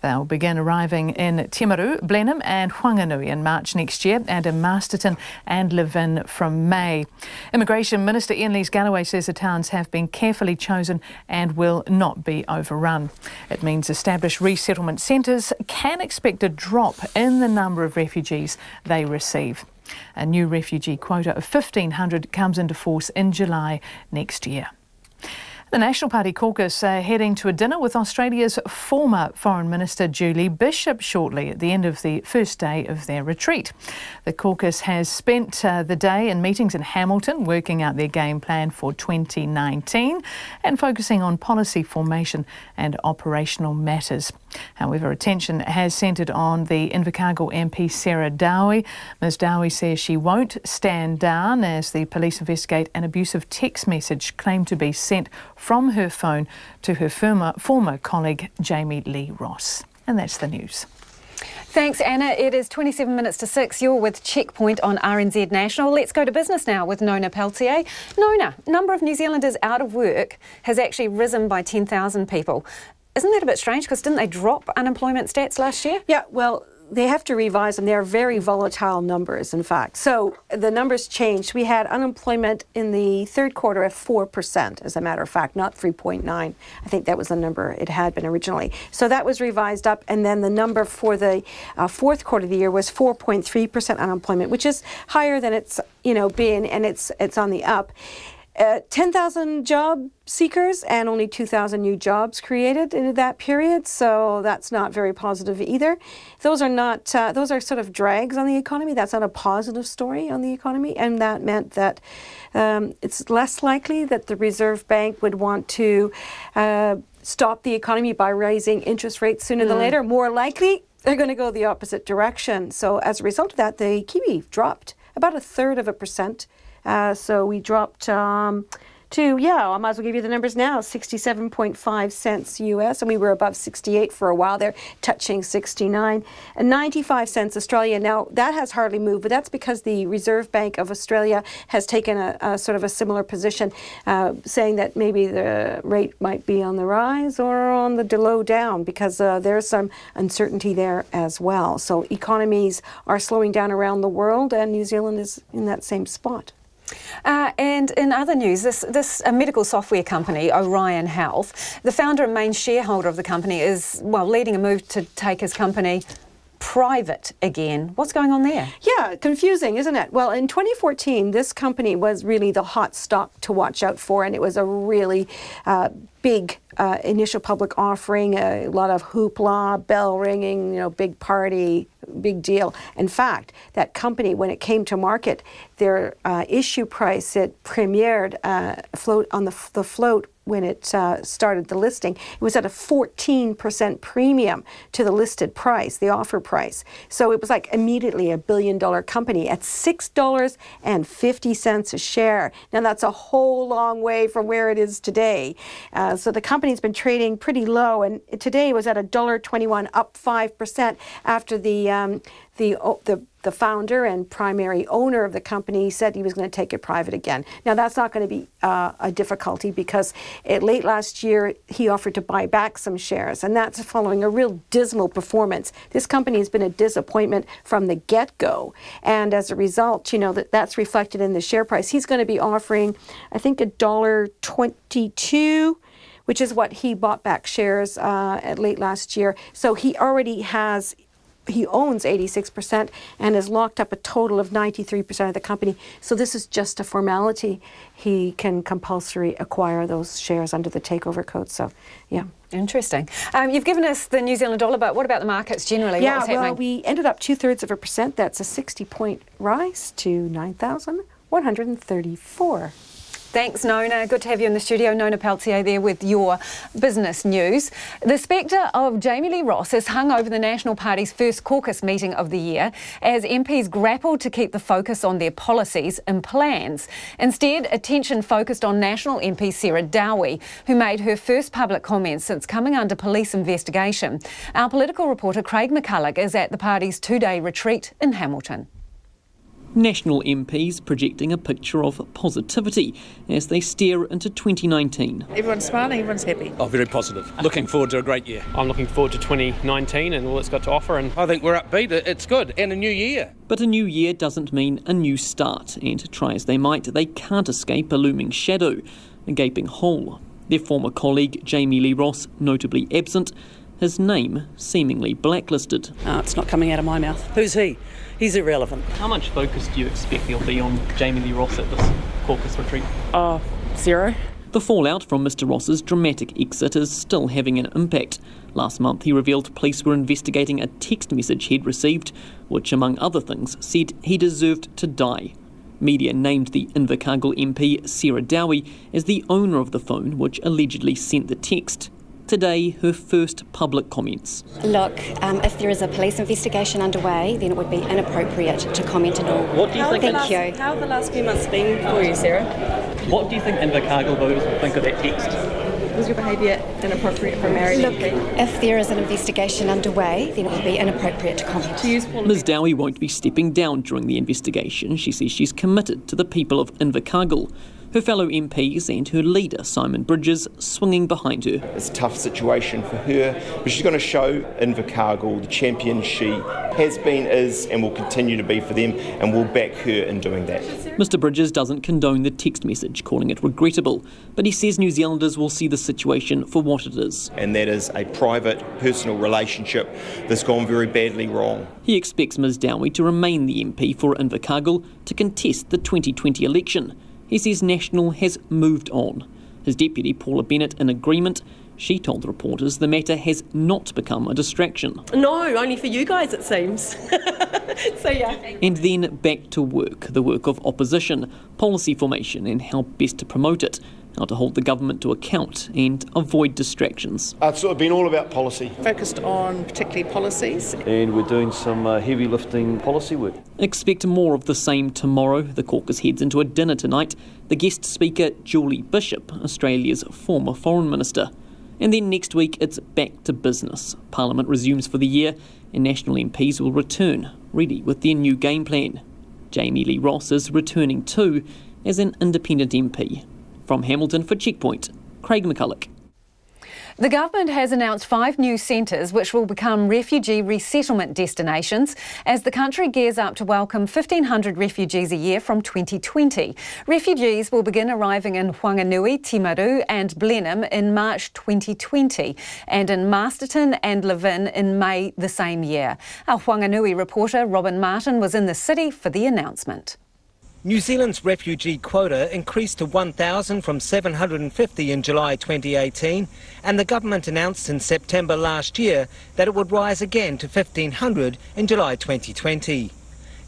They'll begin arriving in Timaru, Blenheim and Whanganui in March next year, and in Masterton and Levin from May. Immigration Minister Ian Lees-Galloway says the towns have been carefully chosen and will not be overrun. It means established resettlement centres can expect a drop in the number of refugees they receive. A new refugee quota of 1,500 comes into force in July next year. The National Party caucus are heading to a dinner with Australia's former Foreign Minister Julie Bishop shortly at the end of the first day of their retreat. The caucus has spent the day in meetings in Hamilton working out their game plan for 2019 and focusing on policy formation and operational matters. However, attention has centred on the Invercargill MP Sarah Dowie. Ms Dowie says she won't stand down as the police investigate an abusive text message claimed to be sent from her phone to her former colleague Jamie Lee Ross. And that's the news. Thanks, Anna. It is 27 minutes to 6. You're with Checkpoint on RNZ National. Let's go to business now with Nona Peltier. Nona, number of New Zealanders out of work has actually risen by 10,000 people. Isn't that a bit strange? Because didn't they drop unemployment stats last year? Yeah, well, they have to revise them. They're very volatile numbers, in fact. So the numbers changed. We had unemployment in the third quarter at 4%, as a matter of fact, not 3.9. I think that was the number it had been originally. So that was revised up, and then the number for the fourth quarter of the year was 4.3% unemployment, which is higher than it's been, and it's on the up. 10,000 job seekers and only 2,000 new jobs created in that period, so that's not very positive either. Those are not, those are sort of drags on the economy. That's not a positive story on the economy, and that meant that it's less likely that the Reserve Bank would want to stop the economy by raising interest rates sooner than later. More likely, they're going to go the opposite direction. So as a result of that, the Kiwi dropped about 1/3%. So we dropped to, I might as well give you the numbers now, 67.5 cents US, and we were above 68 for a while there, touching 69, and 95 cents Australia. Now, that has hardly moved, but that's because the Reserve Bank of Australia has taken a sort of a similar position, saying that maybe the rate might be on the rise or on the low down, because there's some uncertainty there as well. So economies are slowing down around the world, and New Zealand is in that same spot. And in other news, this medical software company, Orion Health, the founder and main shareholder of the company is, leading a move to take his company private again. What's going on there? Yeah, confusing, isn't it? Well, in 2014, this company was really the hot stock to watch out for, and it was a really big initial public offering, a lot of hoopla, bell ringing, big party, big deal. In fact, that company, when it came to market, their issue price, it premiered float on the float when it started the listing. It was at a 14% premium to the listed price, the offer price. So it was like immediately a $1 billion company at $6.50 a share. Now that's a whole long way from where it is today. So the company's been trading pretty low, and today was at $1.21, up 5% after the founder and primary owner of the company said he was going to take it private again. Now, that's not going to be a difficulty, because late last year he offered to buy back some shares, and that's following a real dismal performance. This company has been a disappointment from the get-go, and as a result, that's reflected in the share price. He's going to be offering, I think, $1.22, which is what he bought back shares at late last year. So he owns 86% and has locked up a total of 93% of the company. So this is just a formality. He can compulsory acquire those shares under the takeover code. So, yeah. Interesting. You've given us the New Zealand dollar, but what about the markets generally? Yeah, well, we ended up 2/3%. That's a 60-point rise to 9,134. Thanks, Nona. Good to have you in the studio. Nona Peltier there with your business news. The spectre of Jamie Lee Ross has hung over the National Party's first caucus meeting of the year as MPs grappled to keep the focus on their policies and plans. Instead, attention focused on National MP Sarah Dowie, who made her first public comments since coming under police investigation. Our political reporter Craig McCulloch is at the party's two-day retreat in Hamilton. National MPs projecting a picture of positivity as they stare into 2019. Everyone's smiling, everyone's happy. Oh, very positive. Looking forward to a great year. I'm looking forward to 2019 and all it's got to offer. And I think we're upbeat. It's good. And a new year. But a new year doesn't mean a new start. And try as they might, they can't escape a looming shadow, a gaping hole. Their former colleague, Jamie Lee Ross, notably absent, his name seemingly blacklisted. Oh, it's not coming out of my mouth. Who's he? He's irrelevant. How much focus do you expect there'll be on Jamie Lee Ross at this caucus retreat? Zero. The fallout from Mr Ross's dramatic exit is still having an impact. Last month he revealed police were investigating a text message he'd received, which among other things said he deserved to die. Media named the Invercargill MP Sarah Dowie as the owner of the phone which allegedly sent the text. Today, her first public comments. Look, if there is a police investigation underway, then it would be inappropriate to comment at all. What do you think? Thank you. How have the last few months been for you, Sarah? What do you think Invercargill voters will think of that text? Was your behaviour inappropriate for a married Look, MP? if there is an investigation underway, then it would be inappropriate to comment. Ms Dowie won't be stepping down during the investigation. She says she's committed to the people of Invercargill. Her fellow MPs and her leader, Simon Bridges, swinging behind her. It's a tough situation for her, but she's going to show Invercargill the champion she has been, is, and will continue to be for them, and we'll back her in doing that. Mr Bridges doesn't condone the text message, calling it regrettable, but he says New Zealanders will see the situation for what it is. And that is a private, personal relationship that's gone very badly wrong. He expects Ms Dowie to remain the MP for Invercargill to contest the 2020 election. He says National has moved on. His deputy, Paula Bennett, in agreement. She told reporters the matter has not become a distraction. No, only for you guys it seems. So yeah. And then back to work, the work of opposition, policy formation and how best to promote it. how to hold the government to account and avoid distractions. It's sort of been all about policy. Focused on particularly policies. And we're doing some heavy lifting policy work. Expect more of the same tomorrow. The caucus heads into a dinner tonight. The guest speaker, Julie Bishop, Australia's former Foreign Minister. And then next week it's back to business. Parliament resumes for the year and National MPs will return, ready with their new game plan. Jamie Lee Ross is returning too as an independent MP. From Hamilton for Checkpoint, Craig McCulloch. The government has announced 5 new centres which will become refugee resettlement destinations as the country gears up to welcome 1,500 refugees a year from 2020. Refugees will begin arriving in Whanganui, Timaru and Blenheim in March 2020 and in Masterton and Levin in May the same year. Our Whanganui reporter Robin Martin was in the city for the announcement. New Zealand's refugee quota increased to 1,000 from 750 in July 2018, and the government announced in September last year that it would rise again to 1,500 in July 2020.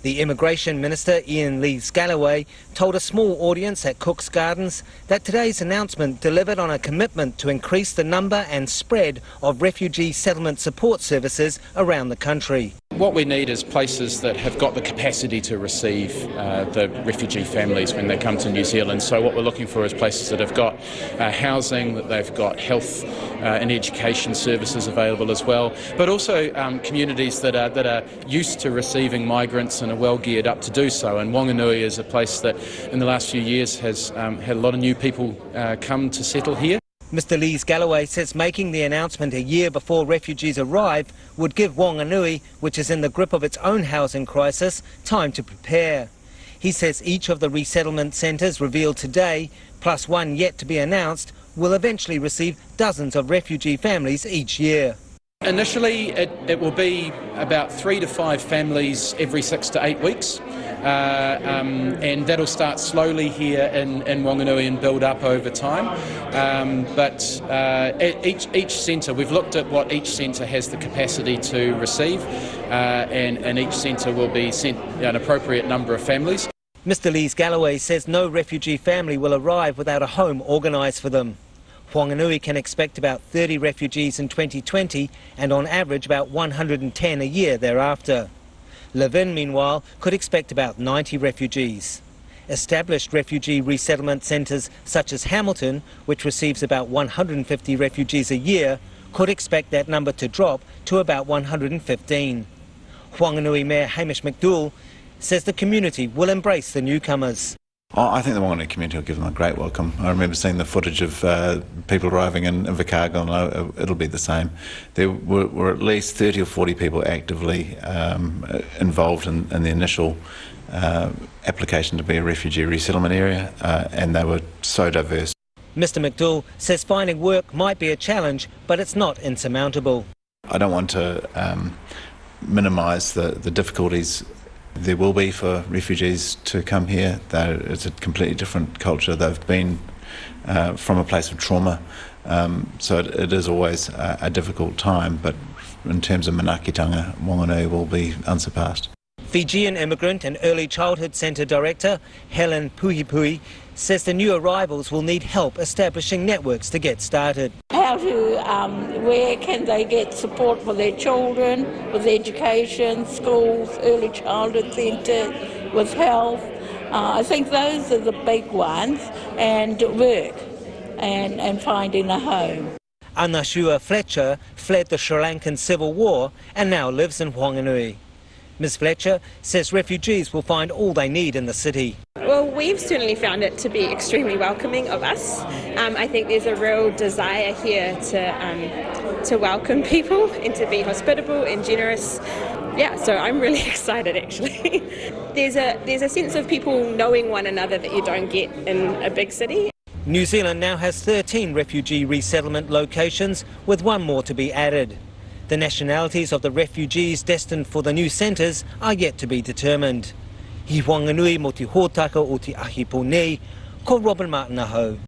The Immigration Minister, Ian Lees-Galloway, told a small audience at Cook's Gardens that today's announcement delivered on a commitment to increase the number and spread of refugee settlement support services around the country. What we need is places that have got the capacity to receive the refugee families when they come to New Zealand. So what we're looking for is places that have got housing, that they've got health and education services available as well, but also communities that are used to receiving migrants and are well geared up to do so. And Whanganui is a place that in the last few years has had a lot of new people come to settle here. Mr Lees-Galloway says making the announcement a year before refugees arrive would give Whanganui, which is in the grip of its own housing crisis, time to prepare. He says each of the resettlement centres revealed today, plus one yet to be announced, will eventually receive dozens of refugee families each year. Initially, it will be about 3 to 5 families every 6 to 8 weeks. And that'll start slowly here in Whanganui and build up over time. But each centre, we've looked at what each centre has the capacity to receive, and each centre will be sent an appropriate number of families. Mr Lees-Galloway says no refugee family will arrive without a home organised for them. Whanganui can expect about 30 refugees in 2020 and on average about 110 a year thereafter. Levin, meanwhile, could expect about 90 refugees. Established refugee resettlement centres such as Hamilton, which receives about 150 refugees a year, could expect that number to drop to about 115. Whanganui Mayor Hamish McDougall says the community will embrace the newcomers. I think the Whanganui community will give them a great welcome. I remember seeing the footage of people arriving in Invercargill, and it'll be the same. There were at least 30 or 40 people actively involved in the initial application to be a refugee resettlement area, and they were so diverse. Mr McDougall says finding work might be a challenge, but it's not insurmountable. I don't want to minimise the difficulties there will be for refugees to come here. It's a completely different culture. They've been from a place of trauma, so it is always a difficult time, but in terms of manaakitanga, Whanganui will be unsurpassed. Fijian Immigrant and Early Childhood Centre Director Helen Puhipui says the new arrivals will need help establishing networks to get started. How to, where can they get support for their children, with education, schools, early childhood centre, with health. I think those are the big ones, and work and finding a home. Anashua Fletcher fled the Sri Lankan Civil War and now lives in Whanganui. Ms Fletcher says refugees will find all they need in the city. Well, we've certainly found it to be extremely welcoming of us. I think there's a real desire here to welcome people and to be hospitable and generous. Yeah, so I'm really excited actually. There's a sense of people knowing one another that you don't get in a big city. New Zealand now has 13 refugee resettlement locations, with one more to be added. The nationalities of the refugees destined for the new centres are yet to be determined. Hi Whanganui mo te hōtaka o te ahi ponei, ko Robin Martin ahau.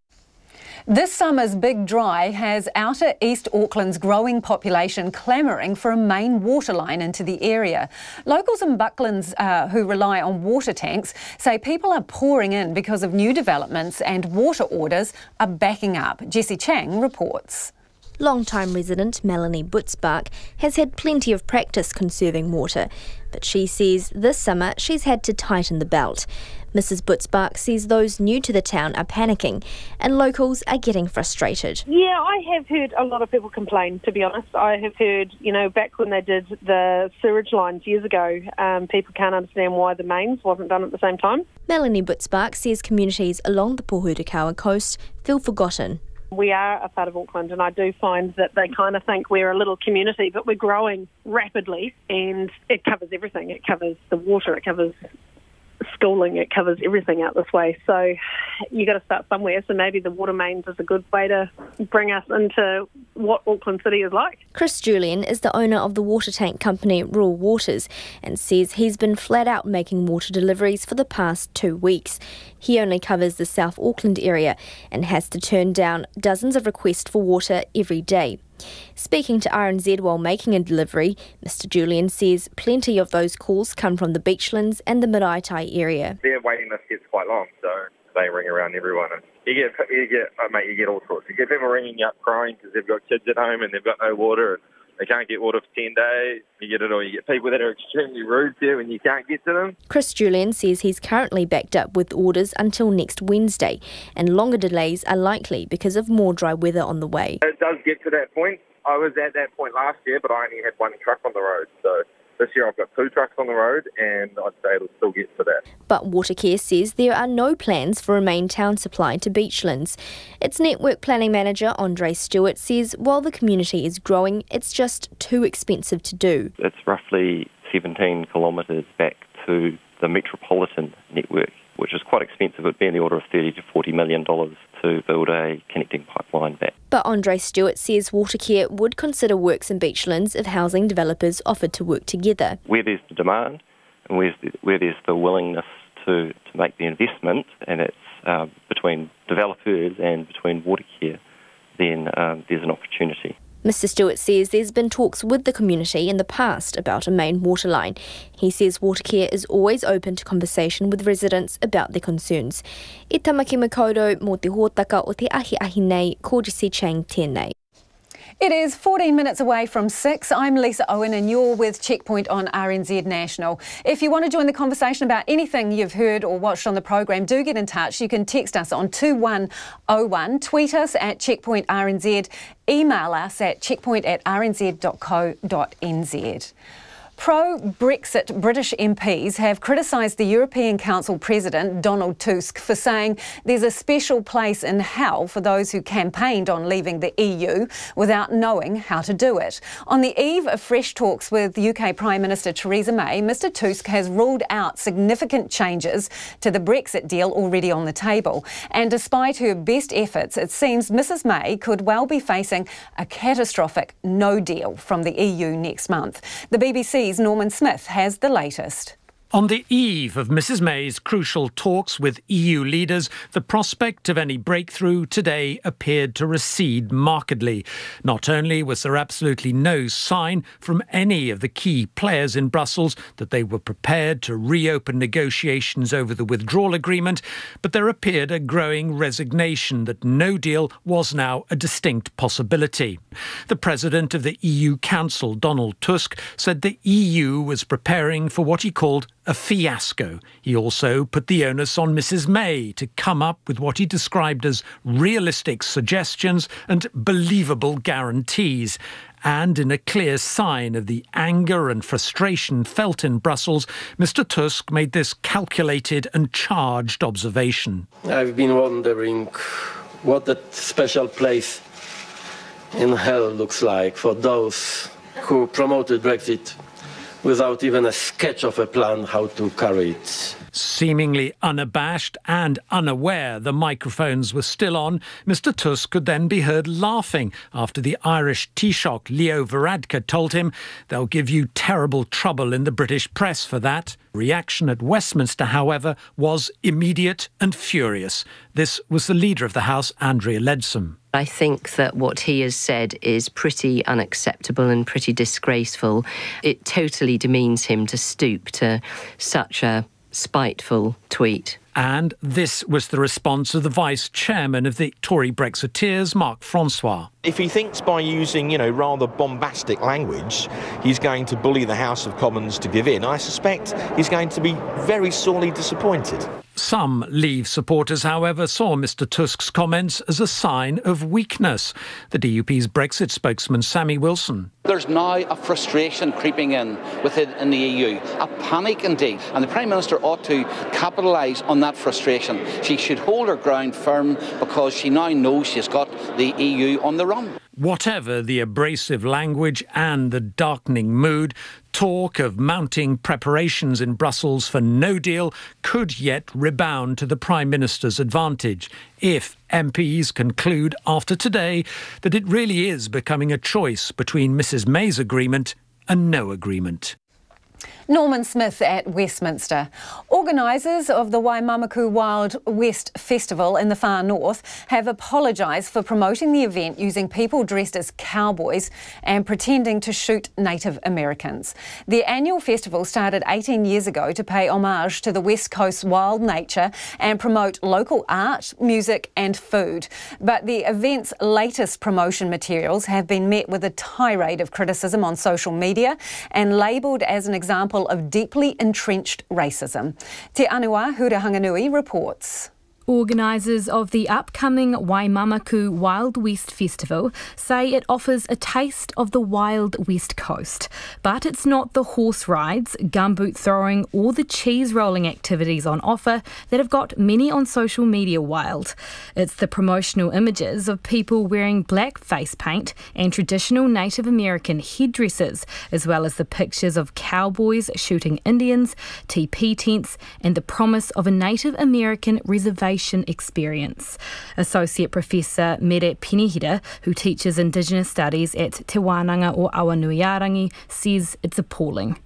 This summer's big dry has outer East Auckland's growing population clamouring for a main water line into the area. Locals in Bucklands who rely on water tanks say people are pouring in because of new developments and water orders are backing up. Jessie Chang reports. Long-time resident Melanie Butzbach has had plenty of practice conserving water, but she says this summer she's had to tighten the belt. Mrs. Butzbach says those new to the town are panicking and locals are getting frustrated. Yeah, I have heard a lot of people complain, to be honest. I have heard, back when they did the sewage lines years ago, people can't understand why the mains wasn't done at the same time. Melanie Butzbach says communities along the Pohutukawa coast feel forgotten. We are a part of Auckland, and I do find that they kind of think we're a little community, but we're growing rapidly, and it covers everything. It covers the water, it covers schooling, it covers everything out this way. So you got to start somewhere. So maybe the water mains is a good way to bring us into what Auckland City is like. Chris Julian is the owner of the water tank company Rural Waters and says he's been flat out making water deliveries for the past 2 weeks. He only covers the South Auckland area and has to turn down dozens of requests for water every day. Speaking to RNZ while making a delivery, Mr. Julian says plenty of those calls come from the Beachlands and the Maraetai area. Their waiting list gets quite long, so they ring around everyone. And you get all sorts. You get people ringing you up crying because they've got kids at home and they've got no water. And they can't get water for 10 days. You get it all. You get people that are extremely rude to you and you can't get to them. Chris Julian says he's currently backed up with orders until next Wednesday, and longer delays are likely because of more dry weather on the way. It does get to that point. I was at that point last year, but I only had one truck on the road. So this year I've got 2 trucks on the road, and I'd say it'll still get to that. But Watercare says there are no plans for a main town supply to Beachlands. Its network planning manager, Andre Stewart, says while the community is growing, it's just too expensive to do. It's roughly 17 kilometres back to the metropolitan network, which is quite expensive. It would be in the order of $30 to $40 million to build a connecting pipeline back. But Andre Stewart says Watercare would consider works in Beachlands if housing developers offered to work together. Where there's the demand and where there's the willingness to make the investment, and it's between developers and between Watercare, then there's an opportunity. Mr. Stewart says there's been talks with the community in the past about a main water line. He says Watercare is always open to conversation with residents about their concerns. I tamaki makoto mō te hōtaka o te ahi nei, ko Jessie Chang tēnei. It is 14 minutes away from 6. I'm Lisa Owen and you're with Checkpoint on RNZ National. If you want to join the conversation about anything you've heard or watched on the program, do get in touch. You can text us on 2101, tweet us at Checkpoint RNZ, email us at checkpoint@rnz.co.nz. Pro-Brexit British MPs have criticised the European Council President Donald Tusk for saying there's a special place in hell for those who campaigned on leaving the EU without knowing how to do it. On the eve of fresh talks with UK Prime Minister Theresa May, Mr Tusk has ruled out significant changes to the Brexit deal already on the table. And despite her best efforts, it seems Mrs May could well be facing a catastrophic no deal from the EU next month. The BBC's Norman Smith has the latest. On the eve of Mrs May's crucial talks with EU leaders, the prospect of any breakthrough today appeared to recede markedly. Not only was there absolutely no sign from any of the key players in Brussels that they were prepared to reopen negotiations over the withdrawal agreement, but there appeared a growing resignation that no deal was now a distinct possibility. The president of the EU Council, Donald Tusk, said the EU was preparing for what he called a fiasco. He also put the onus on Mrs May to come up with what he described as realistic suggestions and believable guarantees. And in a clear sign of the anger and frustration felt in Brussels, Mr Tusk made this calculated and charged observation. I've been wondering what that special place in hell looks like for those who promoted Brexit without even a sketch of a plan how to carry it Seemingly unabashed and unaware the microphones were still on, Mr Tusk could then be heard laughing after the Irish Taoiseach Leo Varadkar told him they'll give you terrible trouble in the British press for that. Reaction at Westminster, however, was immediate and furious. This was the Leader of the House, Andrea Leadsom. I think that what he has said is pretty unacceptable and pretty disgraceful. It totally demeans him to stoop to such a spiteful tweet. And this was the response of the Vice Chairman of the Tory Brexiteers, Mark Francois. If he thinks by using, rather bombastic language, he's going to bully the House of Commons to give in, I suspect he's going to be very sorely disappointed. Some Leave supporters, however, saw Mr Tusk's comments as a sign of weakness. The DUP's Brexit spokesman, Sammy Wilson. There's now a frustration creeping in within the EU, a panic indeed, and the Prime Minister ought to capitalise on that frustration. She should hold her ground firm because she now knows she's got the EU on the run. Whatever the abrasive language and the darkening mood, talk of mounting preparations in Brussels for no deal could yet rebound to the Prime Minister's advantage if MPs conclude after today that it really is becoming a choice between Mrs May's agreement and no agreement. Norman Smith at Westminster. Organisers of the Waimamaku Wild West Festival in the far north have apologised for promoting the event using people dressed as cowboys and pretending to shoot Native Americans. The annual festival started 18 years ago to pay homage to the West Coast's wild nature and promote local art, music and food. But the event's latest promotion materials have been met with a tirade of criticism on social media and labelled as an example of deeply entrenched racism. Te Anua Hurahanganui reports. Organisers of the upcoming Waimamaku Wild West Festival say it offers a taste of the wild West Coast. But it's not the horse rides, gumboot throwing or the cheese rolling activities on offer that have got many on social media wild. It's the promotional images of people wearing black face paint and traditional Native American headdresses, as well as the pictures of cowboys shooting Indians, teepee tents and the promise of a Native American reservation experience. Associate Professor Mere Pinihira, who teaches Indigenous Studies at Te Wānanga o Awanuiarangi, says it's appalling.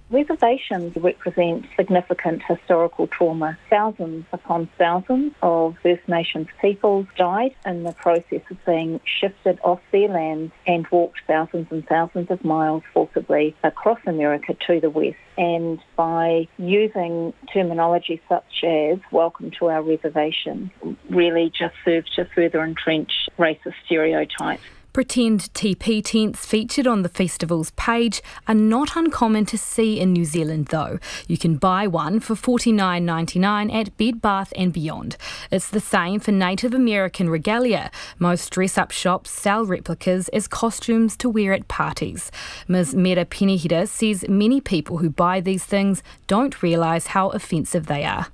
Reservations represent significant historical trauma. Thousands upon thousands of First Nations peoples died in the process of being shifted off their lands and walked thousands and thousands of miles forcibly across America to the west. And by using terminology such as welcome to our reservation really just serves to further entrench racist stereotypes. Pretend teepee tents featured on the festival's page are not uncommon to see in New Zealand though. You can buy one for $49.99 at Bed Bath & Beyond. It's the same for Native American regalia. Most dress-up shops sell replicas as costumes to wear at parties. Ms Mere Pinihira says many people who buy these things don't realise how offensive they are.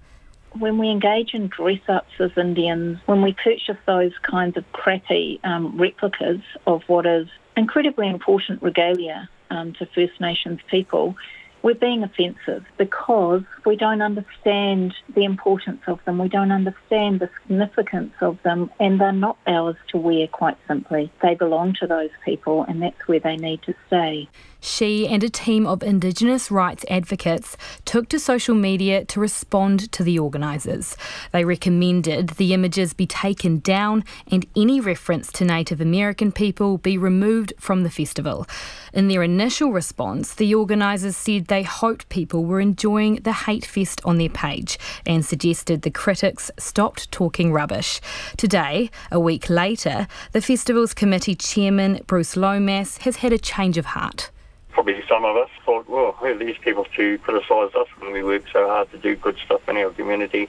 When we engage in dress-ups as Indians, when we purchase those kinds of crappy replicas of what is incredibly important regalia to First Nations people, we're being offensive because we don't understand the importance of them, we don't understand the significance of them, and they're not ours to wear, quite simply. They belong to those people, and that's where they need to stay. She and a team of Indigenous rights advocates took to social media to respond to the organisers. They recommended the images be taken down and any reference to Native American people be removed from the festival. In their initial response, the organisers said they hoped people were enjoying the hate fest on their page and suggested the critics stopped talking rubbish. Today, a week later, the festival's committee chairman, Bruce Lomas, has had a change of heart. Probably some of us thought, well, who are these people to criticise us when we work so hard to do good stuff in our community?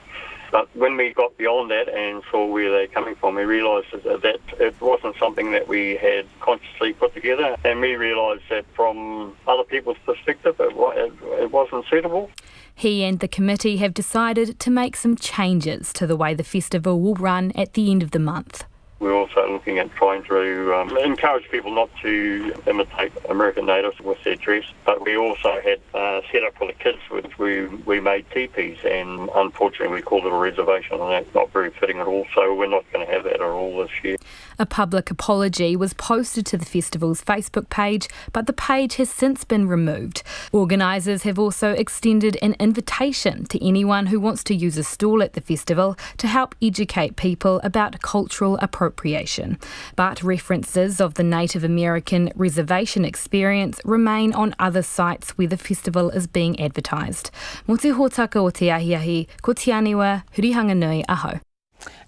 But when we got beyond that and saw where they're coming from, we realised that it wasn't something that we had consciously put together, and we realised that from other people's perspective it wasn't suitable. He and the committee have decided to make some changes to the way the festival will run at the end of the month. We're also looking at trying to encourage people not to imitate American natives with their dress, but we also had set up for the kids, which we made teepees, and unfortunately we called it a reservation, and that's not very fitting at all, so we're not going to have that at all this year. A public apology was posted to the festival's Facebook page, but the page has since been removed. Organisers have also extended an invitation to anyone who wants to use a stall at the festival to help educate people about cultural appropriation. But references of the Native American reservation experience remain on other sites where the festival is being advertised. Mo te hōtaka o te ahiahi, ko te aniwa, hurihanga nui, aho.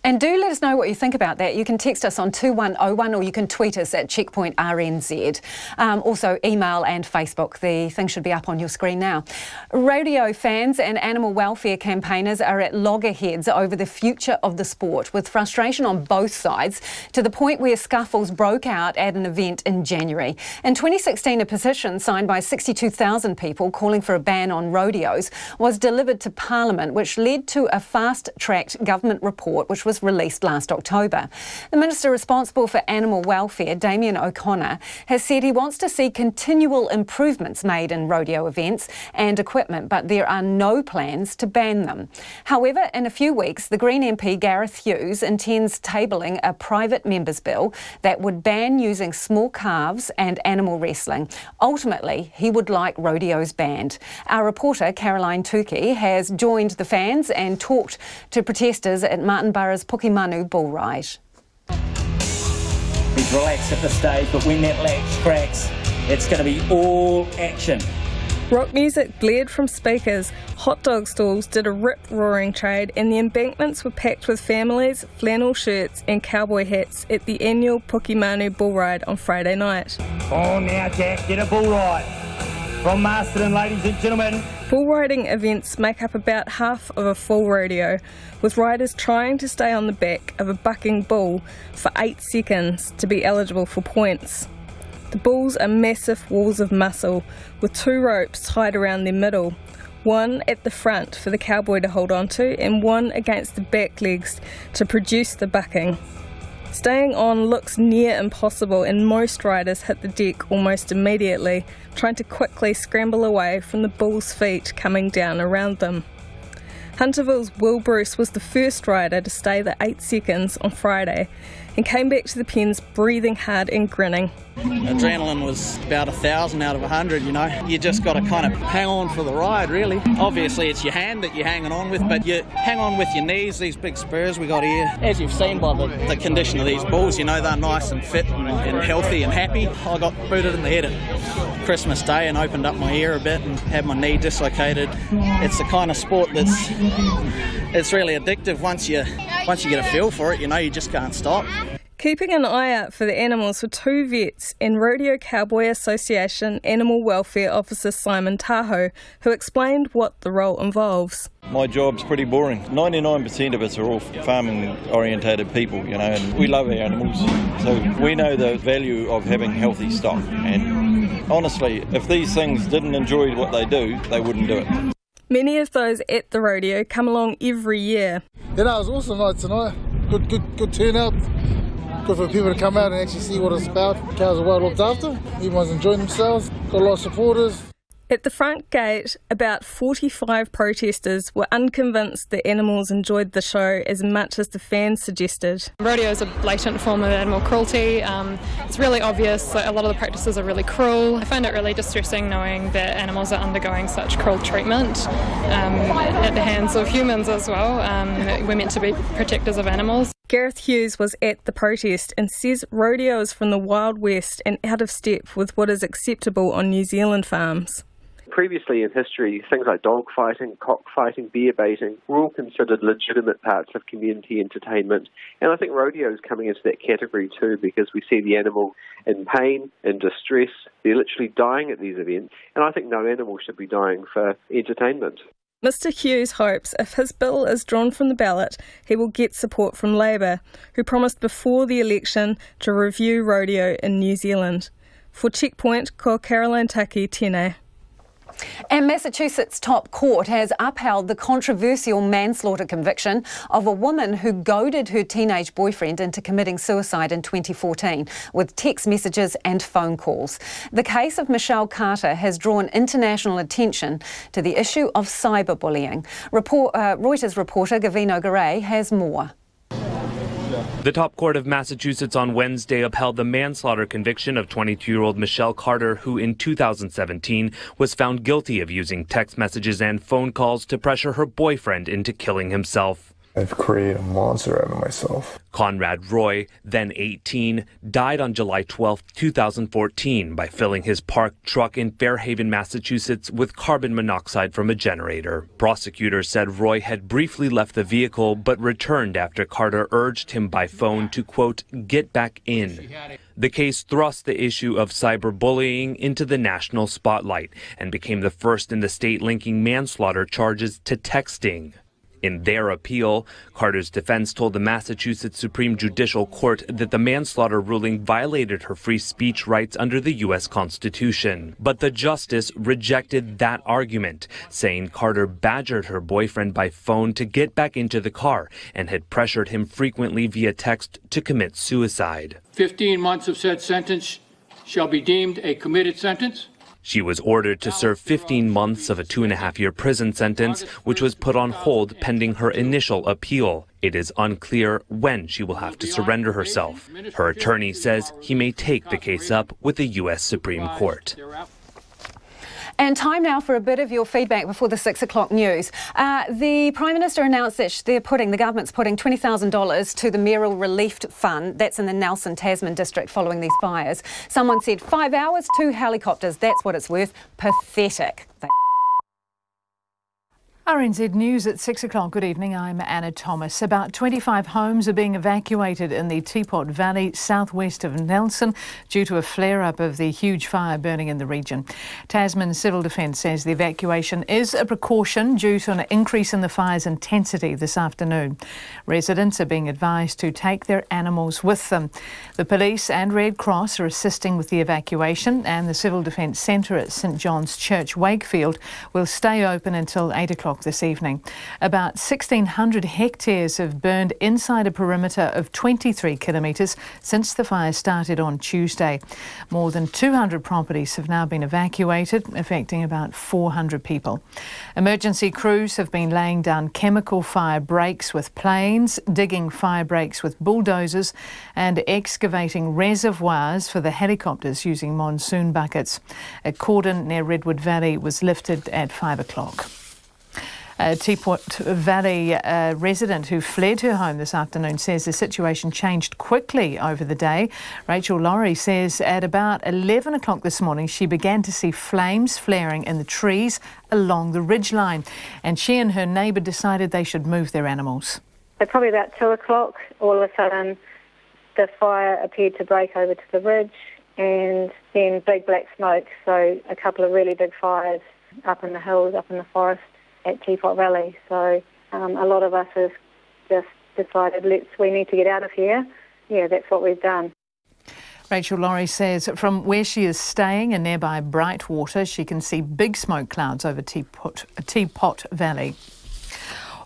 And do let us know what you think about that. You can text us on 2101 or you can tweet us at Checkpoint RNZ. Also email and Facebook. The thing should be up on your screen now. Rodeo fans and animal welfare campaigners are at loggerheads over the future of the sport, with frustration on both sides to the point where scuffles broke out at an event in January. In 2016, a petition signed by 62,000 people calling for a ban on rodeos was delivered to Parliament, which led to a fast-tracked government report which was released last October. The Minister responsible for animal welfare, Damien O'Connor, has said he wants to see continual improvements made in rodeo events and equipment, but there are no plans to ban them. However, in a few weeks, the Green MP Gareth Hughes intends tabling a private members' bill that would ban using small calves and animal wrestling. Ultimately, he would like rodeos banned. Our reporter, Caroline Tukey, has joined the fans and talked to protesters at Martin Borough's Pukimanu bull ride. He's relaxed at this stage, but when that latch cracks, it's going to be all action. Rock music blared from speakers, hot dog stalls did a rip-roaring trade, and the embankments were packed with families, flannel shirts and cowboy hats at the annual Pukimanu bull ride on Friday night. On now, Jack, get a bull ride. From Masterton, ladies and gentlemen. Bull riding events make up about half of a full rodeo, with riders trying to stay on the back of a bucking bull for 8 seconds to be eligible for points. The bulls are massive walls of muscle with 2 ropes tied around their middle, one at the front for the cowboy to hold onto and one against the back legs to produce the bucking. Staying on looks near impossible and most riders hit the deck almost immediately, trying to quickly scramble away from the bull's feet coming down around them. Hunterville's Will Bruce was the first rider to stay the 8 seconds on Friday and came back to the pens breathing hard and grinning. Adrenaline was about 1,000 out of 100, you know. You just got to kind of hang on for the ride, really. Obviously, it's your hand that you're hanging on with, but you hang on with your knees, these big spurs we got here. As you've seen by the condition of these bulls, you know, they're nice and fit and healthy and happy. I got booted in the head at Christmas Day and opened up my ear a bit and had my knee dislocated. It's the kind of sport it's really addictive. Once you get a feel for it, you know, you just can't stop. Keeping an eye out for the animals were 2 vets and Rodeo Cowboy Association Animal Welfare Officer Simon Tahoe, who explained what the role involves. My job's pretty boring. 99% of us are all farming-orientated people, you know, and we love our animals. So we know the value of having healthy stock. And honestly, if these things didn't enjoy what they do, they wouldn't do it. Many of those at the rodeo come along every year. You know, it was awesome night tonight. Good turnout. Good for people to come out and actually see what it's about. Cows are well looked after. Everyone's enjoying themselves. Got a lot of supporters. At the front gate, about 45 protesters were unconvinced the animals enjoyed the show as much as the fans suggested. Rodeo is a blatant form of animal cruelty. It's really obvious that a lot of the practices are really cruel. I find it really distressing knowing that animals are undergoing such cruel treatment at the hands of humans as well. We're meant to be protectors of animals. Gareth Hughes was at the protest and says rodeo is from the Wild West and out of step with what is acceptable on New Zealand farms. Previously in history, things like dog fighting, cockfighting, bear baiting were all considered legitimate parts of community entertainment. And I think rodeo is coming into that category too, because we see the animal in pain, in distress. They're literally dying at these events. And I think no animal should be dying for entertainment. Mr Hughes hopes if his bill is drawn from the ballot, he will get support from Labour, who promised before the election to review rodeo in New Zealand. For Checkpoint, ko Caroline Taki, tēnei. And Massachusetts top court has upheld the controversial manslaughter conviction of a woman who goaded her teenage boyfriend into committing suicide in 2014 with text messages and phone calls. The case of Michelle Carter has drawn international attention to the issue of cyberbullying. Reuters reporter Gavino Garay has more. The top court of Massachusetts on Wednesday upheld the manslaughter conviction of 22-year-old Michelle Carter, who in 2017 was found guilty of using text messages and phone calls to pressure her boyfriend into killing himself. I've created a monster out of myself. Conrad Roy, then 18, died on July 12, 2014 by filling his parked truck in Fairhaven, Massachusetts with carbon monoxide from a generator. Prosecutors said Roy had briefly left the vehicle but returned after Carter urged him by phone to, quote, get back in. The case thrust the issue of cyberbullying into the national spotlight and became the first in the state linking manslaughter charges to texting. In their appeal, Carter's defense told the Massachusetts Supreme Judicial Court that the manslaughter ruling violated her free speech rights under the U.S. Constitution. But the justice rejected that argument, saying Carter badgered her boyfriend by phone to get back into the car and had pressured him frequently via text to commit suicide. 15 months of said sentence shall be deemed a committed sentence. She was ordered to serve 15 months of a 2.5-year prison sentence, which was put on hold pending her initial appeal. It is unclear when she will have to surrender herself. Her attorney says he may take the case up with the U.S. Supreme Court. And time now for a bit of your feedback before the 6 o'clock news. The Prime Minister announced that the government's putting $20,000 to the Mayoral Relief Fund. That's in the Nelson, Tasman district following these fires. Someone said 5 hours, 2 helicopters. That's what it's worth. Pathetic. RNZ News at 6 o'clock. Good evening, I'm Anna Thomas. About 25 homes are being evacuated in the Teapot Valley, southwest of Nelson, due to a flare-up of the huge fire burning in the region. Tasman Civil Defence says the evacuation is a precaution due to an increase in the fire's intensity this afternoon. Residents are being advised to take their animals with them. The police and Red Cross are assisting with the evacuation, and the Civil Defence Centre at St John's Church, Wakefield, will stay open until 8 o'clock this evening. About 1,600 hectares have burned inside a perimeter of 23 kilometres since the fire started on Tuesday. More than 200 properties have now been evacuated, affecting about 400 people. Emergency crews have been laying down chemical fire breaks with planes, digging fire breaks with bulldozers, and excavating reservoirs for the helicopters using monsoon buckets. A cordon near Redwood Valley was lifted at 5 o'clock. A Teapot Valley resident who fled her home this afternoon says the situation changed quickly over the day. Rachel Laurie says at about 11 o'clock this morning she began to see flames flaring in the trees along the ridgeline, and she and her neighbour decided they should move their animals. So probably about 2 o'clock, all of a sudden the fire appeared to break over to the ridge, and then big black smoke, so a couple of really big fires up in the hills, up in the forest at Teapot Valley. So a lot of us have just decided we need to get out of here. Yeah, that's what we've done. Rachel Laurie says from where she is staying in nearby Brightwater, she can see big smoke clouds over Teapot Valley.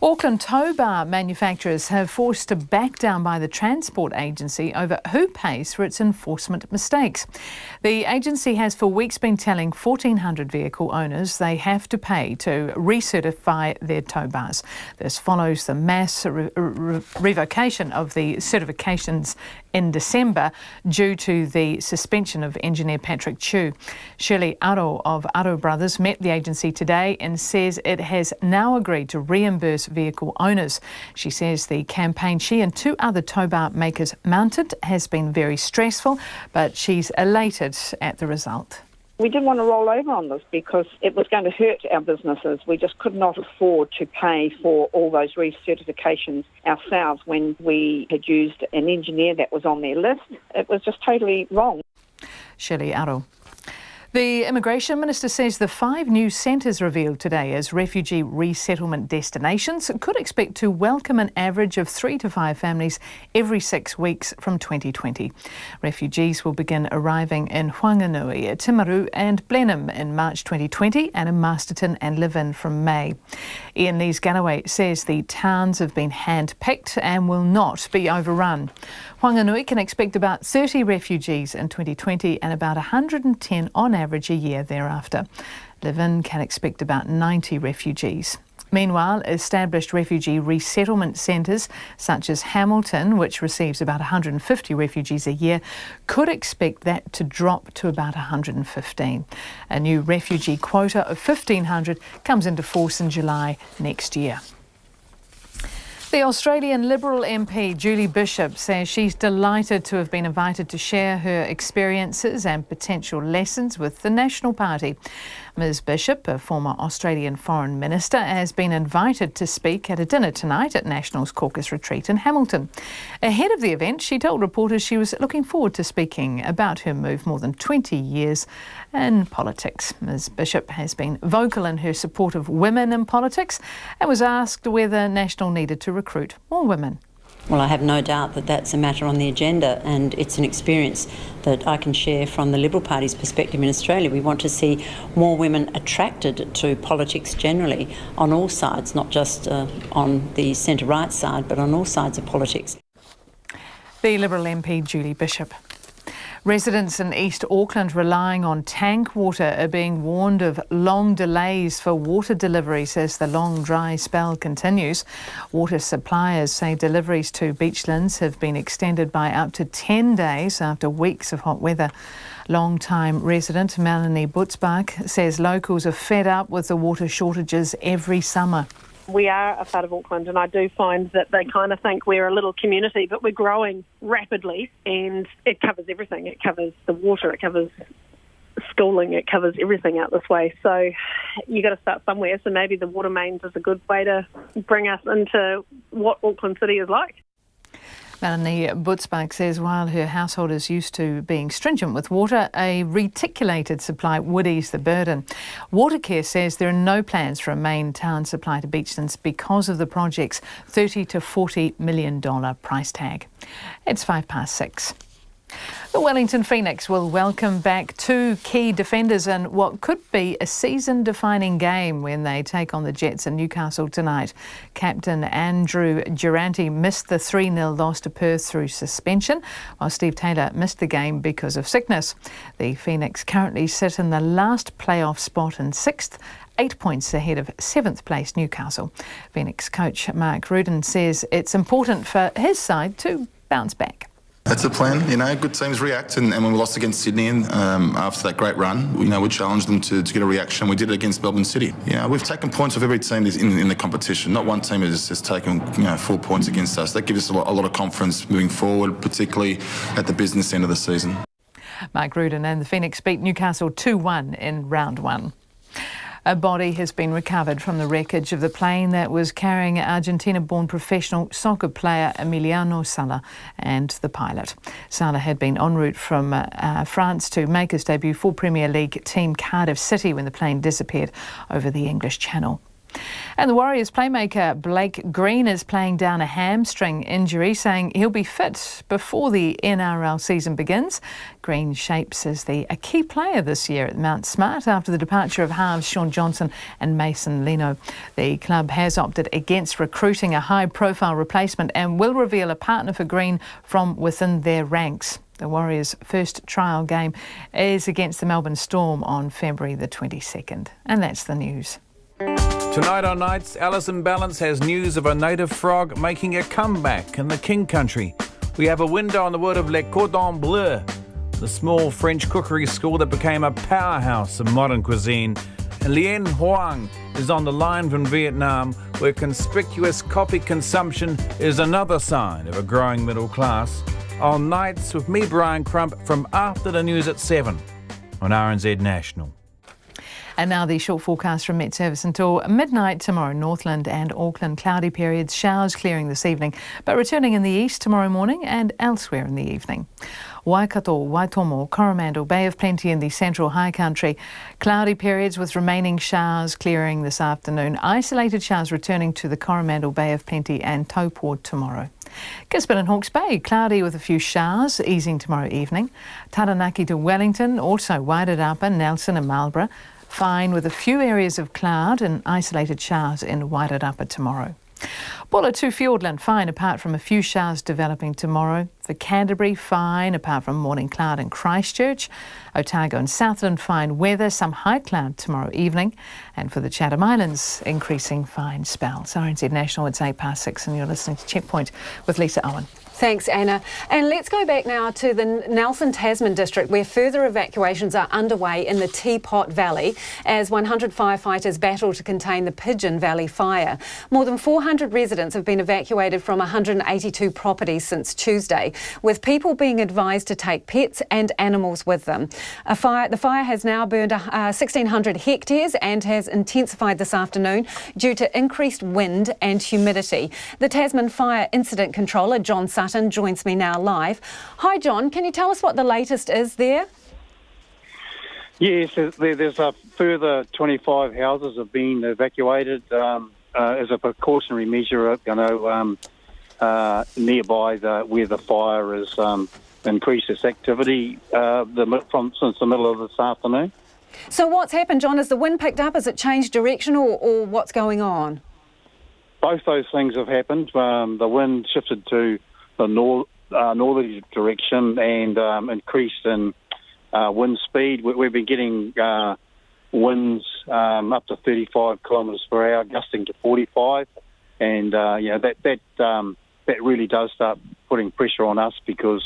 Auckland tow bar manufacturers have forced to back down by the Transport Agency over who pays for its enforcement mistakes. The agency has for weeks been telling 1,400 vehicle owners they have to pay to recertify their tow bars. This follows the mass revocation of the certifications in December due to the suspension of engineer Patrick Chew. Shirley Aro of Aro Brothers met the agency today and says it has now agreed to reimburse vehicle owners. She says the campaign she and 2 other tow bar makers mounted has been very stressful, but she's elated at the result. We didn't want to roll over on this because it was going to hurt our businesses. We just could not afford to pay for all those recertifications ourselves when we had used an engineer that was on their list. It was just totally wrong. Shirley Aro. The Immigration Minister says the 5 new centres revealed today as refugee resettlement destinations could expect to welcome an average of 3 to 5 families every 6 weeks from 2020. Refugees will begin arriving in Whanganui, Timaru and Blenheim in March 2020 and in Masterton and Levin from May. Ian Lees-Galloway says the towns have been hand-picked and will not be overrun. Whanganui can expect about 30 refugees in 2020 and about 110 on average a year thereafter. Levin can expect about 90 refugees. Meanwhile, established refugee resettlement centres such as Hamilton, which receives about 150 refugees a year, could expect that to drop to about 115. A new refugee quota of 1,500 comes into force in July next year. The Australian Liberal MP Julie Bishop says she's delighted to have been invited to share her experiences and potential lessons with the National Party. Ms Bishop, a former Australian Foreign Minister, has been invited to speak at a dinner tonight at National's caucus retreat in Hamilton. Ahead of the event, she told reporters she was looking forward to speaking about her move more than 20 years in politics. Ms Bishop has been vocal in her support of women in politics and was asked whether National needed to recruit more women. Well, I have no doubt that that's a matter on the agenda, and it's an experience that I can share from the Liberal Party's perspective in Australia. We want to see more women attracted to politics generally on all sides, not just on the centre-right side, but on all sides of politics. The Liberal MP Julie Bishop. Residents in East Auckland relying on tank water are being warned of long delays for water deliveries as the long dry spell continues. Water suppliers say deliveries to Beachlands have been extended by up to 10 days after weeks of hot weather. Long-time resident Melanie Butzbach says locals are fed up with the water shortages every summer. We are a part of Auckland, and I do find that they kind of think we're a little community, but we're growing rapidly, and it covers everything. It covers the water, it covers schooling, it covers everything out this way. So you got to start somewhere. So maybe the water mains is a good way to bring us into what Auckland City is like. Melanie Butzbach says while her household is used to being stringent with water, a reticulated supply would ease the burden. Watercare says there are no plans for a main town supply to Beachlands because of the project's $30 to $40 million price tag. It's 6:05. The Wellington Phoenix will welcome back 2 key defenders in what could be a season-defining game when they take on the Jets in Newcastle tonight. Captain Andrew Durante missed the 3-0 loss to Perth through suspension, while Steve Taylor missed the game because of sickness. The Phoenix currently sit in the last playoff spot in 6th, 8 points ahead of 7th place Newcastle. Phoenix coach Mark Rudin says it's important for his side to bounce back. That's the plan, good teams react, and when we lost against Sydney after that great run, we challenged them to get a reaction. We did it against Melbourne City. We've taken points of every team in the competition. Not one team has taken 4 points against us. That gives us a lot of confidence moving forward, particularly at the business end of the season. Mark Rudin and the Phoenix beat Newcastle 2-1 in round 1. A body has been recovered from the wreckage of the plane that was carrying Argentina-born professional soccer player Emiliano Sala and the pilot. Sala had been en route from France to make his debut for Premier League team Cardiff City when the plane disappeared over the English Channel. And the Warriors playmaker Blake Green is playing down a hamstring injury, saying he'll be fit before the NRL season begins. Green shapes as a key player this year at Mount Smart after the departure of halves Sean Johnson and Mason Leno. The club has opted against recruiting a high-profile replacement and will reveal a partner for Green from within their ranks. The Warriors' first trial game is against the Melbourne Storm on February the 22nd. And that's the news. Tonight on Nights, Alison Balance has news of a native frog making a comeback in the King Country. We have a window on the world of Le Cordon Bleu, the small French cookery school that became a powerhouse of modern cuisine. And Lien Hoang is on the line from Vietnam, where conspicuous coffee consumption is another sign of a growing middle class. On Nights with me, Brian Crump, from After the News at 7 on RNZ National. And now the short forecast from Met Service until midnight tomorrow. Northland and Auckland, cloudy periods, showers clearing this evening, but returning in the east tomorrow morning and elsewhere in the evening. Waikato, Waitomo, Coromandel, Bay of Plenty in the central high country. Cloudy periods with remaining showers clearing this afternoon. Isolated showers returning to the Coromandel, Bay of Plenty and Taupō tomorrow. Gisborne and Hawke's Bay, cloudy with a few showers, easing tomorrow evening. Taranaki to Wellington, also Wairarapa, Nelson and Marlborough. Fine with a few areas of cloud and isolated showers in Wairarapa tomorrow. Bulla to Fiordland, fine apart from a few showers developing tomorrow. For Canterbury, fine apart from morning cloud in Christchurch. Otago and Southland, fine weather, some high cloud tomorrow evening. And for the Chatham Islands, increasing fine spells. RNZ National, it's 6:08 and you're listening to Checkpoint with Lisa Owen. Thanks, Anna. And let's go back now to the Nelson Tasman district, where further evacuations are underway in the Teapot Valley as 100 firefighters battle to contain the Pigeon Valley fire. More than 400 residents have been evacuated from 182 properties since Tuesday, with people being advised to take pets and animals with them. The fire has now burned 1,600 hectares and has intensified this afternoon due to increased wind and humidity. The Tasman Fire Incident Controller, John Sutton, joins me now live. Hi John, can you tell us what the latest is there? Yes, there's a further 25 houses have been evacuated as a precautionary measure, nearby where the fire has increased its activity since the middle of this afternoon. So what's happened, John? Has the wind picked up? Has it changed direction or what's going on? Both those things have happened. The wind shifted to the northerly direction and increased in wind speed. We've been getting winds up to 35 kilometres per hour, gusting to 45, and that really does start putting pressure on us because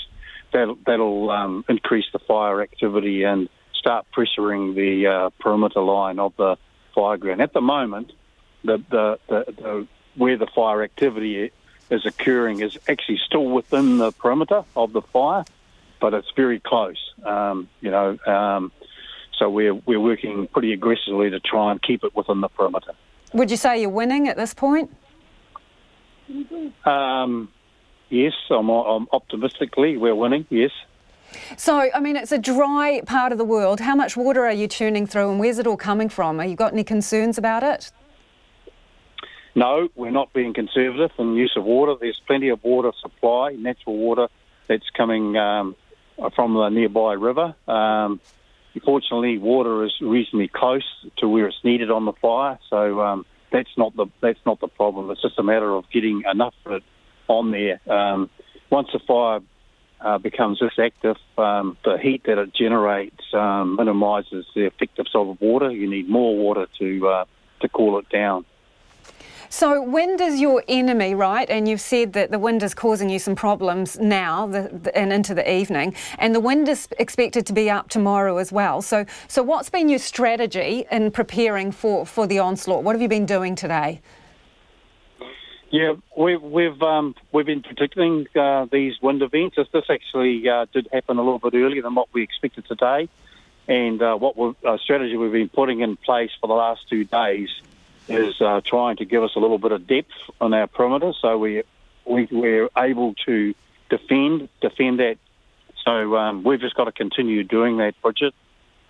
that'll increase the fire activity and start pressuring the perimeter line of the fire ground. At the moment, the where the fire activity is occurring is actually still within the perimeter of the fire, but it's very close. So we're working pretty aggressively to try and keep it within the perimeter. Would you say you're winning at this point? Yes, I'm optimistically we're winning. Yes. So, I mean, it's a dry part of the world. How much water are you churning through, and where's it all coming from? Have you got any concerns about it? No, we're not being conservative in use of water. There's plenty of water supply, natural water that's coming from the nearby river. Unfortunately, water is reasonably close to where it's needed on the fire, so that's not the problem. It's just a matter of getting enough of it on there. Once the fire becomes this active, the heat that it generates minimises the effectiveness of water. You need more water to cool it down. So wind is your enemy, right? And you've said that the wind is causing you some problems now and into the evening. And the wind is expected to be up tomorrow as well. So what's been your strategy in preparing for the onslaught? What have you been doing today? Yeah, we've been predicting these wind events. This actually did happen a little bit earlier than what we expected today. And strategy we've been putting in place for the last 2 days is trying to give us a little bit of depth on our perimeter, so we're able to defend that. So we've just got to continue doing that, Bridget,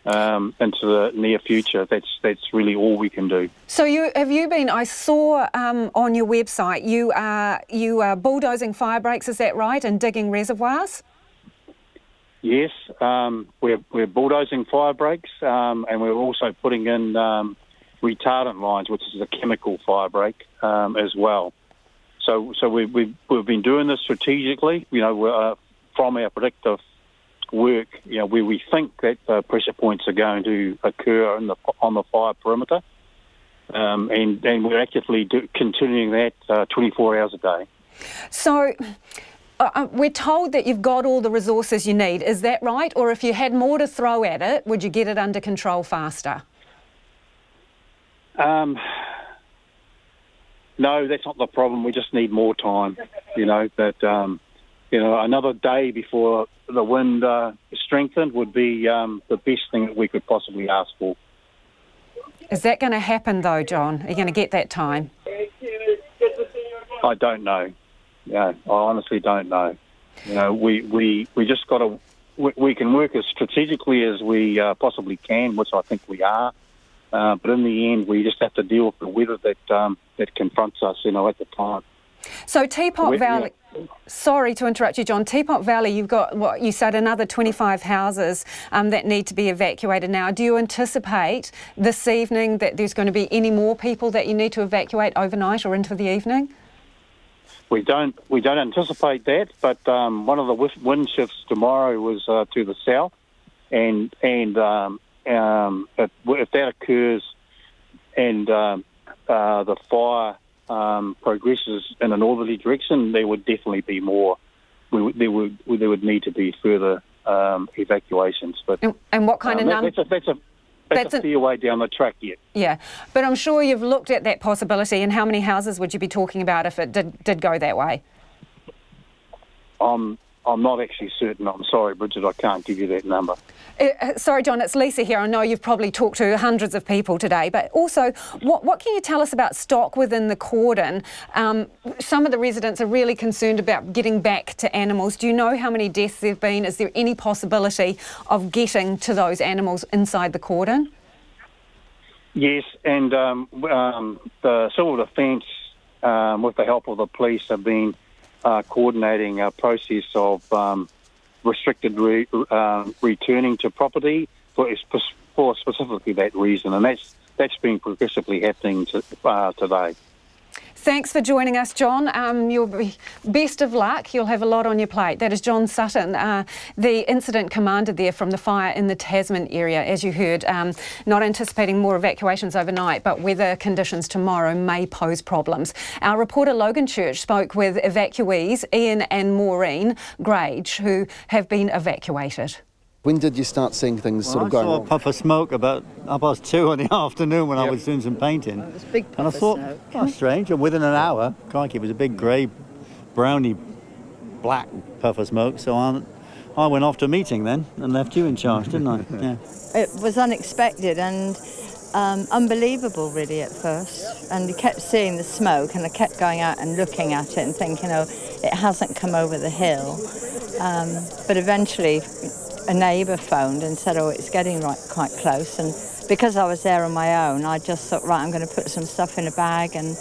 into the near future. That's really all we can do. So I saw on your website you are bulldozing fire breaks, is that right, and digging reservoirs? Yes, we're bulldozing fire breaks, and we're also putting in retardant lines, which is a chemical fire break as well. So we've been doing this strategically, from our predictive work, where we think that pressure points are going to occur on the fire perimeter, and we're actively continuing that 24 hours a day. So we're told that you've got all the resources you need. Is that right? Or if you had more to throw at it, would you get it under control faster? No, that's not the problem. We just need more time. Another day before the wind strengthened would be the best thing that we could possibly ask for. Is that going to happen though, John? Are you going to get that time? I don't know. Yeah, I honestly don't know. You know, we just got to. We can work as strategically as we possibly can, which I think we are. But in the end, we just have to deal with the weather that confronts us, you know, at the time. So Teapot Valley. Sorry to interrupt you, John. Teapot Valley, you've got, what you said, another 25 houses that need to be evacuated now. Do you anticipate this evening that there's going to be any more people that you need to evacuate overnight or into the evening? We don't anticipate that, but one of the wind shifts tomorrow was to the south, and if that occurs and the fire progresses in a northerly direction, there would definitely be more. There would need to be further evacuations. But and what kind of number? That's a fair way down the track yet. Yeah, but I'm sure you've looked at that possibility. And how many houses would you be talking about if it did go that way? I'm not actually certain. I'm sorry, Bridget, I can't give you that number. Sorry, John, it's Lisa here. I know you've probably talked to hundreds of people today, but also, what can you tell us about stock within the cordon? Some of the residents are really concerned about getting back to animals. Do you know how many deaths there have been? Is there any possibility of getting to those animals inside the cordon? Yes, and the Civil Defence, with the help of the police, have been coordinating a process of restricted returning to property for specifically that reason, and that's been progressively happening today. Thanks for joining us, John. You'll be best of luck. You'll have a lot on your plate. That is John Sutton, the incident commander there from the fire in the Tasman area. As you heard, not anticipating more evacuations overnight, but weather conditions tomorrow may pose problems. Our reporter Logan Church spoke with evacuees Ian and Maureen Grage, who have been evacuated. When did you start seeing things sort of going wrong? I saw a puff of smoke about 2:30 in the afternoon when I was doing some painting. It was a big puff and I thought, of smoke. Oh, strange. And within an hour, crikey, it was a big grey, browny, black puff of smoke. So I went off to a meeting then and left you in charge, didn't I? Yeah. It was unexpected and unbelievable, really, at first. And you kept seeing the smoke, and I kept going out and looking at it and thinking, oh, it hasn't come over the hill. But eventually, a neighbour phoned and said, oh, it's getting quite close. And because I was there on my own, I just thought, right, I'm going to put some stuff in a bag. And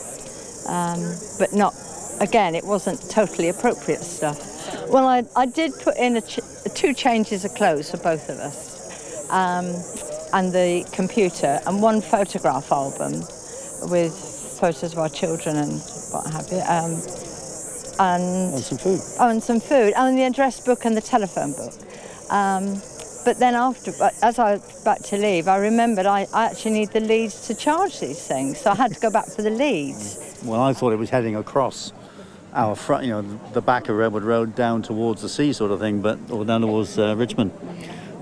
but not, again, it wasn't totally appropriate stuff. Well, I did put in 2 changes of clothes for both of us, and the computer, and 1 photograph album with photos of our children and what have you. And some food. Oh, and some food, and the address book and the telephone book. But then as I was about to leave, I remembered I actually need the leads to charge these things, so I had to go back for the leads. Well, I thought it was heading across our front, the back of Redwood Road down towards the sea sort of thing, or down towards Richmond.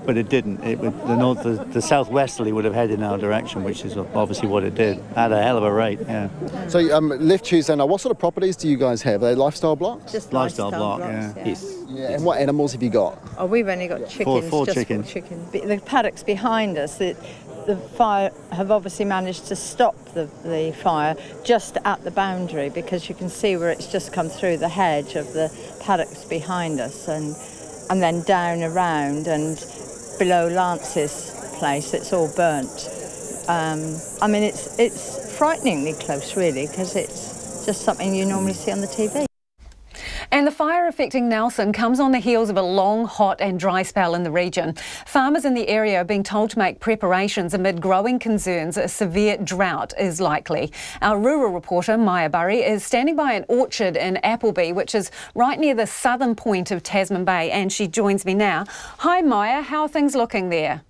But it didn't. The southwesterly would have headed in our direction, which is obviously what it did, at a hell of a rate, yeah. So left Tuesday now, what sort of properties do you guys have? Are they lifestyle blocks? Just lifestyle blocks, yeah. Yes. Yeah. And what animals have you got? Oh, we've only got chickens. Four just chickens. 4 chickens. The paddocks behind us, the fire have obviously managed to stop the fire just at the boundary, because you can see where it's just come through the hedge of the paddocks behind us, and then down around and below Lance's place, it's all burnt. I mean, it's frighteningly close, really, because it's just something you normally see on the TV. And the fire affecting Nelson comes on the heels of a long, hot and dry spell in the region. Farmers in the area are being told to make preparations amid growing concerns a severe drought is likely. Our rural reporter, Maya Burry, is standing by an orchard in Appleby, which is right near the southern point of Tasman Bay, and she joins me now. Hi, Maya. How are things looking there?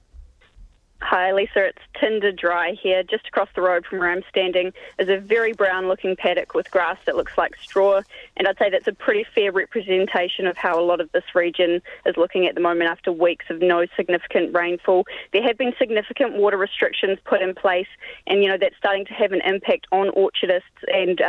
Hi Lisa, it's tinder dry here. Just across the road from where I'm standing is a very brown looking paddock with grass that looks like straw, and I'd say that's a pretty fair representation of how a lot of this region is looking at the moment after weeks of no significant rainfall. There have been significant water restrictions put in place, and that's starting to have an impact on orchardists and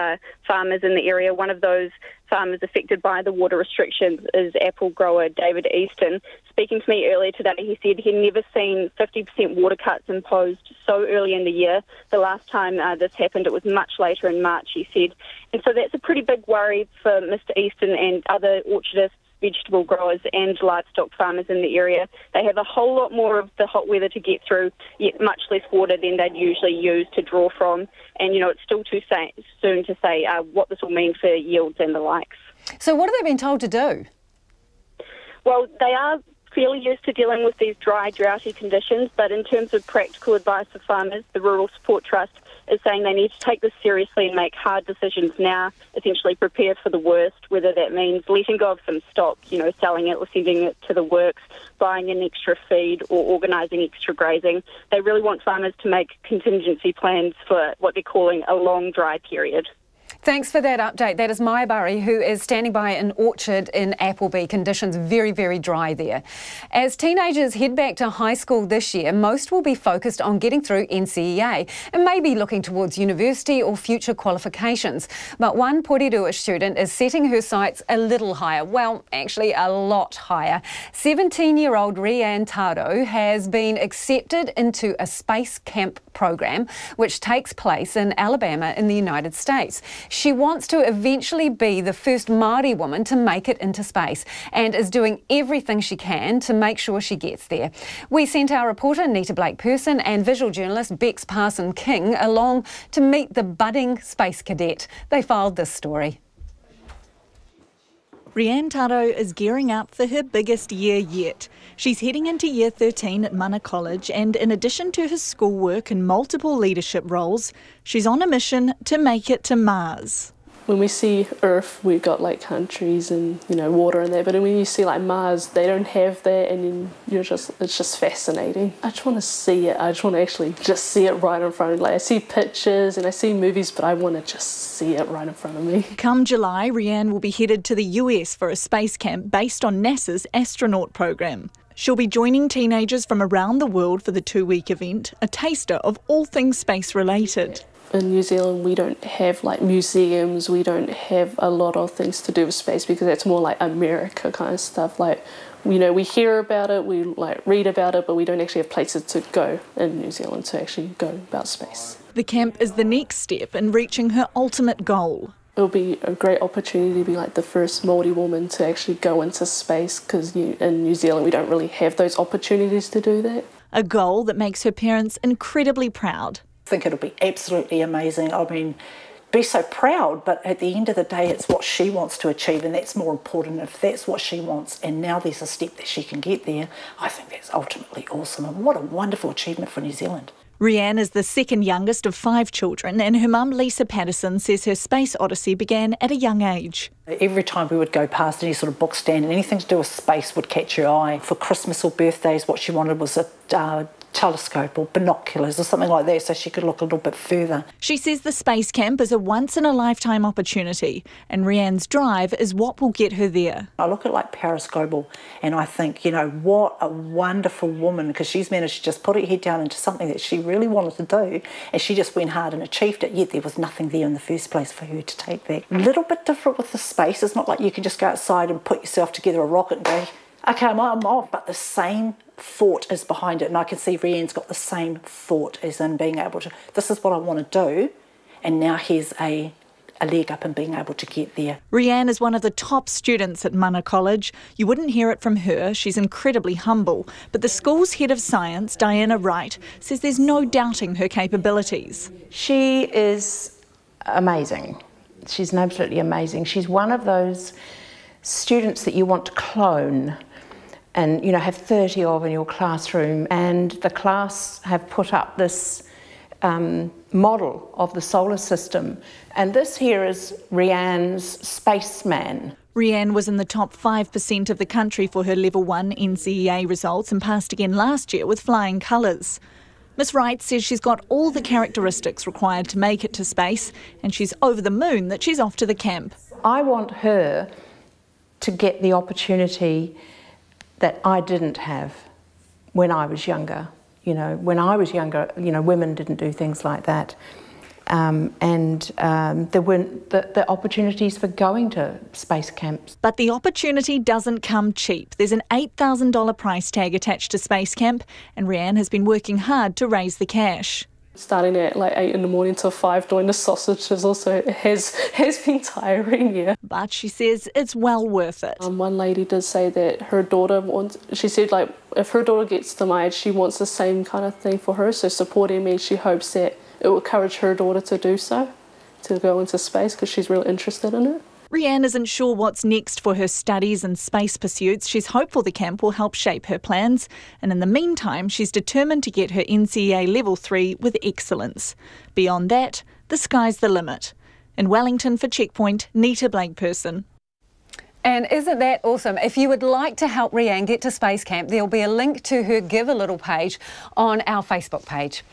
farmers in the area. One of those farmers affected by the water restrictions is apple grower David Easton. Speaking to me earlier today, he said he'd never seen 50% water cuts imposed so early in the year. The last time this happened, it was much later in March, he said. And so that's a pretty big worry for Mr Easton and other orchardists, vegetable growers and livestock farmers in the area. They have a whole lot more of the hot weather to get through, yet much less water than they'd usually use to draw from. And, it's still too soon to say what this will mean for yields and the likes. So what have they been told to do? Well, they are fairly used to dealing with these dry, droughty conditions, but in terms of practical advice for farmers, the Rural Support Trust is saying they need to take this seriously and make hard decisions now, essentially prepare for the worst, whether that means letting go of some stock, selling it or sending it to the works, buying in extra feed or organising extra grazing. They really want farmers to make contingency plans for what they're calling a long dry period. Thanks for that update. That is Maya Burry, who is standing by an orchard in Appleby. Conditions very, very dry there. As teenagers head back to high school this year, most will be focused on getting through NCEA and maybe looking towards university or future qualifications. But one Porirua student is setting her sights a little higher. Well, actually a lot higher. 17-year-old Rianne Taro has been accepted into a space camp program which takes place in Alabama in the United States. She wants to eventually be the first Māori woman to make it into space and is doing everything she can to make sure she gets there. We sent our reporter Nita Blake-Person and visual journalist Bex Parson-King along to meet the budding space cadet. They filed this story. Rianne Taro is gearing up for her biggest year yet. She's heading into year 13 at Mana College, and in addition to her schoolwork and multiple leadership roles, she's on a mission to make it to Mars. When we see Earth, we've got like countries and water and that, but when you see like Mars, they don't have that, and it's just fascinating. I just want to see it. I just want to actually just see it right in front of me. Like I see pictures and I see movies, but I want to just see it right in front of me. Come July, Rianne will be headed to the US for a space camp based on NASA's astronaut program. She'll be joining teenagers from around the world for the 2-week event, a taster of all things space related. In New Zealand, we don't have like museums, we don't have a lot of things to do with space because that's more like America kind of stuff. Like, we hear about it, we like read about it, but we don't actually have places to go in New Zealand to actually go about space. The camp is the next step in reaching her ultimate goal. It'll be a great opportunity to be like the first Māori woman to actually go into space because in New Zealand we don't really have those opportunities to do that. A goal that makes her parents incredibly proud. I think it'll be absolutely amazing. I mean, be so proud, but at the end of the day, it's what she wants to achieve, and that's more important. If that's what she wants, and now there's a step that she can get there, I think that's ultimately awesome. And what a wonderful achievement for New Zealand. Rianne is the second youngest of 5 children, and her mum Lisa Patterson says her space odyssey began at a young age. Every time we would go past any sort of book stand and anything to do with space would catch her eye. For Christmas or birthdays, what she wanted was a telescope or binoculars or something like that so she could look a little bit further. She says the space camp is a once-in-a-lifetime opportunity, and Rianne's drive is what will get her there. I look at like Paris Goebel and I think, what a wonderful woman, because she's managed to just put her head down into something that she really wanted to do, and she just went hard and achieved it, yet there was nothing there in the first place for her to take that. A little bit different with the space. It's not like you can just go outside and put yourself together a rocket and go, okay, I'm off, but the same thought is behind it, and I can see Rianne's got the same thought as in being able to, this is what I want to do, and now here's a leg up in being able to get there. Rianne is one of the top students at Mana College. You wouldn't hear it from her, she's incredibly humble, but the school's head of science, Diana Wright, says there's no doubting her capabilities. She is amazing. She's absolutely amazing. She's one of those students that you want to clone and have 30 of in your classroom, and the class have put up this model of the solar system, and this here is Rianne's spaceman. Rianne was in the top 5% of the country for her level 1 NCEA results and passed again last year with flying colours. Miss Wright says she's got all the characteristics required to make it to space, and she's over the moon that she's off to the camp. I want her to get the opportunity that I didn't have when I was younger. When I was younger, women didn't do things like that. there weren't the opportunities for going to space camps. But the opportunity doesn't come cheap. There's an $8,000 price tag attached to Space Camp, and Rianne has been working hard to raise the cash. Starting at like 8 in the morning till 5 doing the sausage has been tiring, yeah. But she says it's well worth it. One lady did say that her daughter she said like if her daughter gets to my age, she wants the same kind of thing for her. So supporting me, she hopes that it will encourage her daughter to do so, to go into space because she's really interested in it. Rianne isn't sure what's next for her studies and space pursuits. She's hopeful the camp will help shape her plans. And in the meantime, she's determined to get her NCEA Level 3 with excellence. Beyond that, the sky's the limit. In Wellington for Checkpoint, Nita Blakeperson. And isn't that awesome? If you would like to help Rianne get to Space Camp, there'll be a link to her Give a Little page on our Facebook page.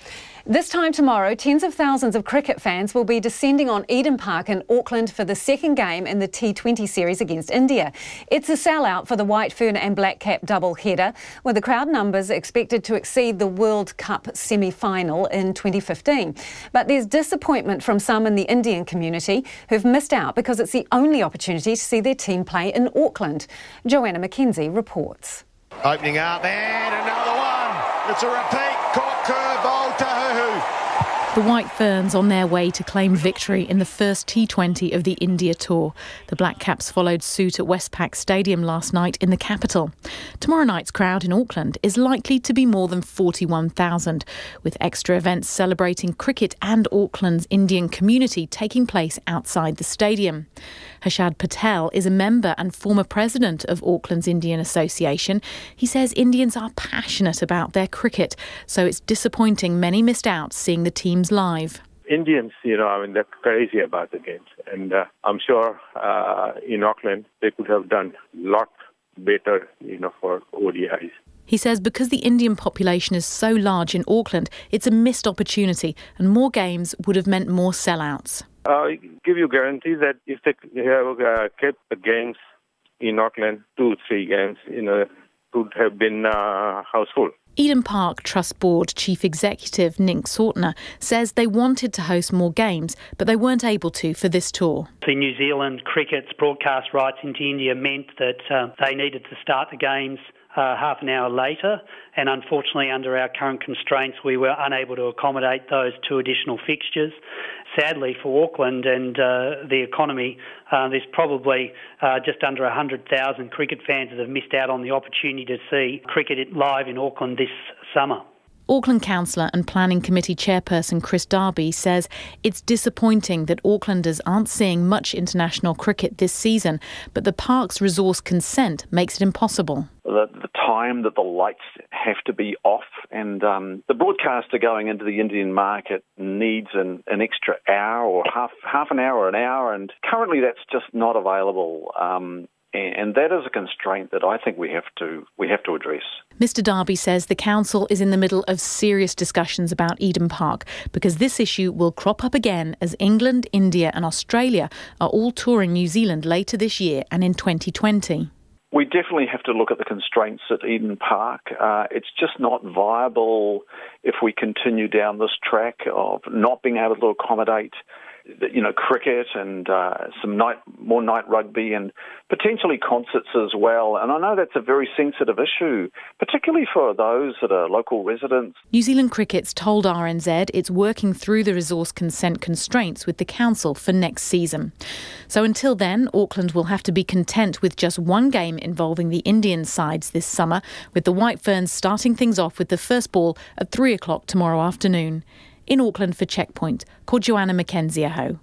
This time tomorrow, tens of thousands of cricket fans will be descending on Eden Park in Auckland for the second game in the T20 series against India. It's a sellout for the White Fern and Black Cap double-header, with the crowd numbers expected to exceed the World Cup semi-final in 2015. But there's disappointment from some in the Indian community who've missed out because it's the only opportunity to see their team play in Auckland. Joanna McKenzie reports. Opening up and another one. It's a repeat. Caught curveball to Tahuhu. The White Ferns on their way to claim victory in the first T20 of the India Tour. The Black Caps followed suit at Westpac Stadium last night in the capital. Tomorrow night's crowd in Auckland is likely to be more than 41,000, with extra events celebrating cricket and Auckland's Indian community taking place outside the stadium. Harshad Patel is a member and former president of Auckland's Indian Association. He says Indians are passionate about their cricket, so it's disappointing many missed out seeing the teams live. Indians, they're crazy about the games. And I'm sure in Auckland they could have done a lot better, for ODIs. He says because the Indian population is so large in Auckland, it's a missed opportunity and more games would have meant more sellouts. I give you guarantee that if they have kept the games in Auckland, 2-3 games, could have been houseful. Eden Park Trust Board Chief Executive Nick Sortner says they wanted to host more games, but they weren't able to for this tour. The New Zealand cricket's broadcast rights into India meant that they needed to start the games half an hour later, and unfortunately under our current constraints we were unable to accommodate those 2 additional fixtures. Sadly for Auckland and the economy, there's probably just under 100,000 cricket fans that have missed out on the opportunity to see cricket live in Auckland this summer. Auckland Councillor and Planning Committee Chairperson Chris Darby says it's disappointing that Aucklanders aren't seeing much international cricket this season, but the park's resource consent makes it impossible. The time that the lights have to be off, and the broadcaster going into the Indian market needs an extra hour or half an hour or an hour, and currently that's just not available. And that is a constraint that I think we have to address. Mr Darby says the council is in the middle of serious discussions about Eden Park because this issue will crop up again as England, India and Australia are all touring New Zealand later this year and in 2020. We definitely have to look at the constraints at Eden Park. It's just not viable if we continue down this track of not being able to accommodate cricket and some more night rugby and potentially concerts as well. And I know that's a very sensitive issue, particularly for those that are local residents. New Zealand Cricket's told RNZ it's working through the resource consent constraints with the council for next season. So until then, Auckland will have to be content with just one game involving the Indian sides this summer, with the White Ferns starting things off with the first ball at 3 o'clock tomorrow afternoon. In Auckland for Checkpoint, called Joanna McKenzie Aho.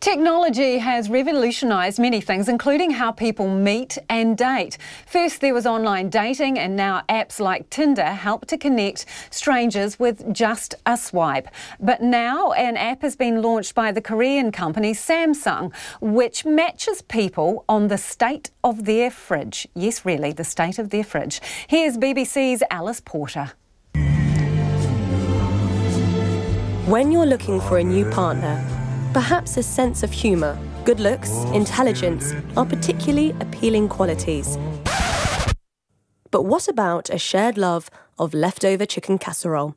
Technology has revolutionised many things, including how people meet and date. First there was online dating, and now apps like Tinder help to connect strangers with just a swipe. But now an app has been launched by the Korean company Samsung, which matches people on the state of their fridge. Yes, really, the state of their fridge. Here's BBC's Alice Porter. When you're looking for a new partner, perhaps a sense of humour, good looks, intelligence are particularly appealing qualities. But what about a shared love of leftover chicken casserole?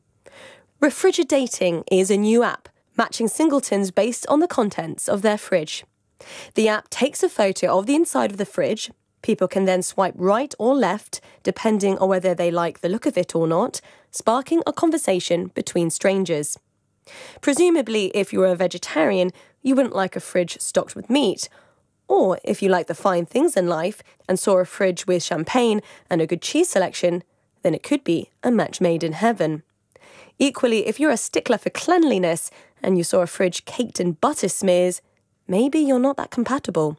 Refrigerating is a new app matching singletons based on the contents of their fridge. The app takes a photo of the inside of the fridge. People can then swipe right or left, depending on whether they like the look of it or not, sparking a conversation between strangers. Presumably, if you were a vegetarian, you wouldn't like a fridge stocked with meat. Or if you like the fine things in life and saw a fridge with champagne and a good cheese selection, then it could be a match made in heaven. Equally, if you're a stickler for cleanliness and you saw a fridge caked in butter smears, maybe you're not that compatible.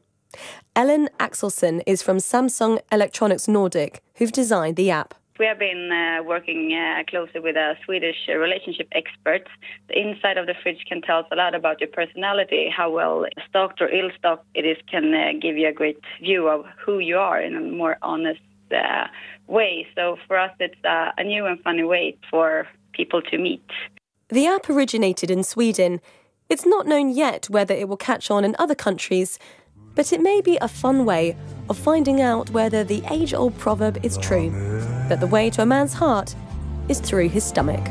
Ellen Axelsson is from Samsung Electronics Nordic, who've designed the app. We have been working closely with a Swedish relationship expert. The inside of the fridge can tell us a lot about your personality. How well stocked or ill-stocked it is can give you a great view of who you are in a more honest way. So for us, it's a new and funny way for people to meet. The app originated in Sweden. It's not known yet whether it will catch on in other countries, but it may be a fun way of finding out whether the age-old proverb is true, that the way to a man's heart is through his stomach.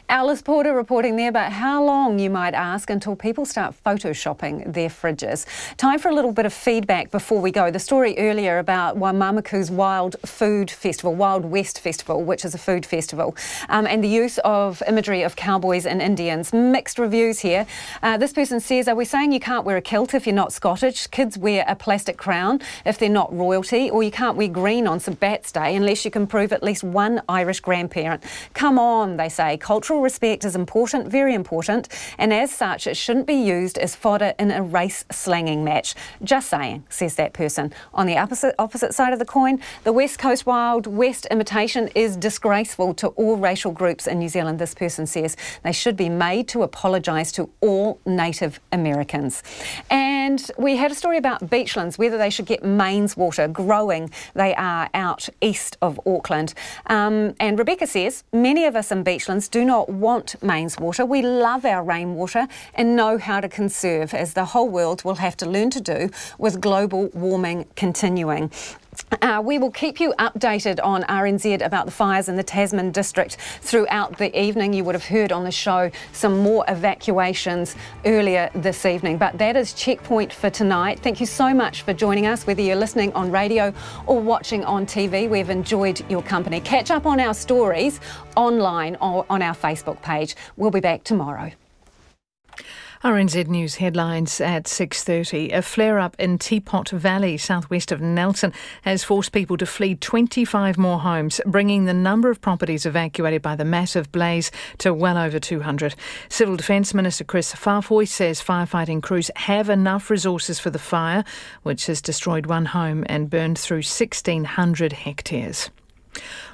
Alice Porter reporting there about how long, you might ask, until people start photoshopping their fridges. Time for a little bit of feedback before we go. The story earlier about Waimamuku's Wild Food Festival, Wild West Festival, which is a food festival, and the use of imagery of cowboys and Indians. Mixed reviews here. This person says, are we saying you can't wear a kilt if you're not Scottish? Kids wear a plastic crown if they're not royalty, or you can't wear green on St Bat's Day unless you can prove at least one Irish grandparent. Come on, they say. Cultural respect is important, very important, and as such it shouldn't be used as fodder in a race slanging match. Just saying, says that person. On the opposite side of the coin, the West Coast Wild West imitation is disgraceful to all racial groups in New Zealand, this person says. They should be made to apologise to all Native Americans. And we had a story about beachlands, whether they should get mains water. Growing they are out east of Auckland. And Rebecca says, many of us in beachlands do not want mains water. We love our rainwater and know how to conserve, as the whole world will have to learn to do with global warming continuing. We will keep you updated on RNZ about the fires in the Tasman district throughout the evening. You would have heard on the show some more evacuations earlier this evening. But that is Checkpoint for tonight. Thank you so much for joining us, whether you're listening on radio or watching on TV. We've enjoyed your company. Catch up on our stories online or on our Facebook page. We'll be back tomorrow. RNZ News headlines at 6:30. A flare-up in Teapot Valley, southwest of Nelson, has forced people to flee 25 more homes, bringing the number of properties evacuated by the massive blaze to well over 200. Civil Defence Minister Chris Farfoy says firefighting crews have enough resources for the fire, which has destroyed one home and burned through 1,600 hectares.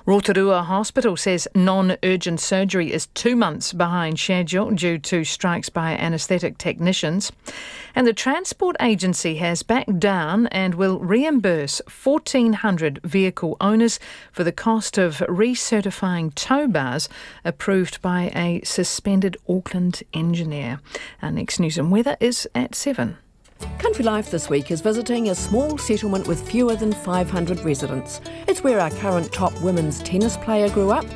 Rotorua Hospital says non-urgent surgery is 2 months behind schedule due to strikes by anaesthetic technicians. And the Transport Agency has backed down and will reimburse 1,400 vehicle owners for the cost of recertifying tow bars approved by a suspended Auckland engineer. Our next news and weather is at 7. Country Life this week is visiting a small settlement with fewer than 500 residents. It's where our current top women's tennis player grew up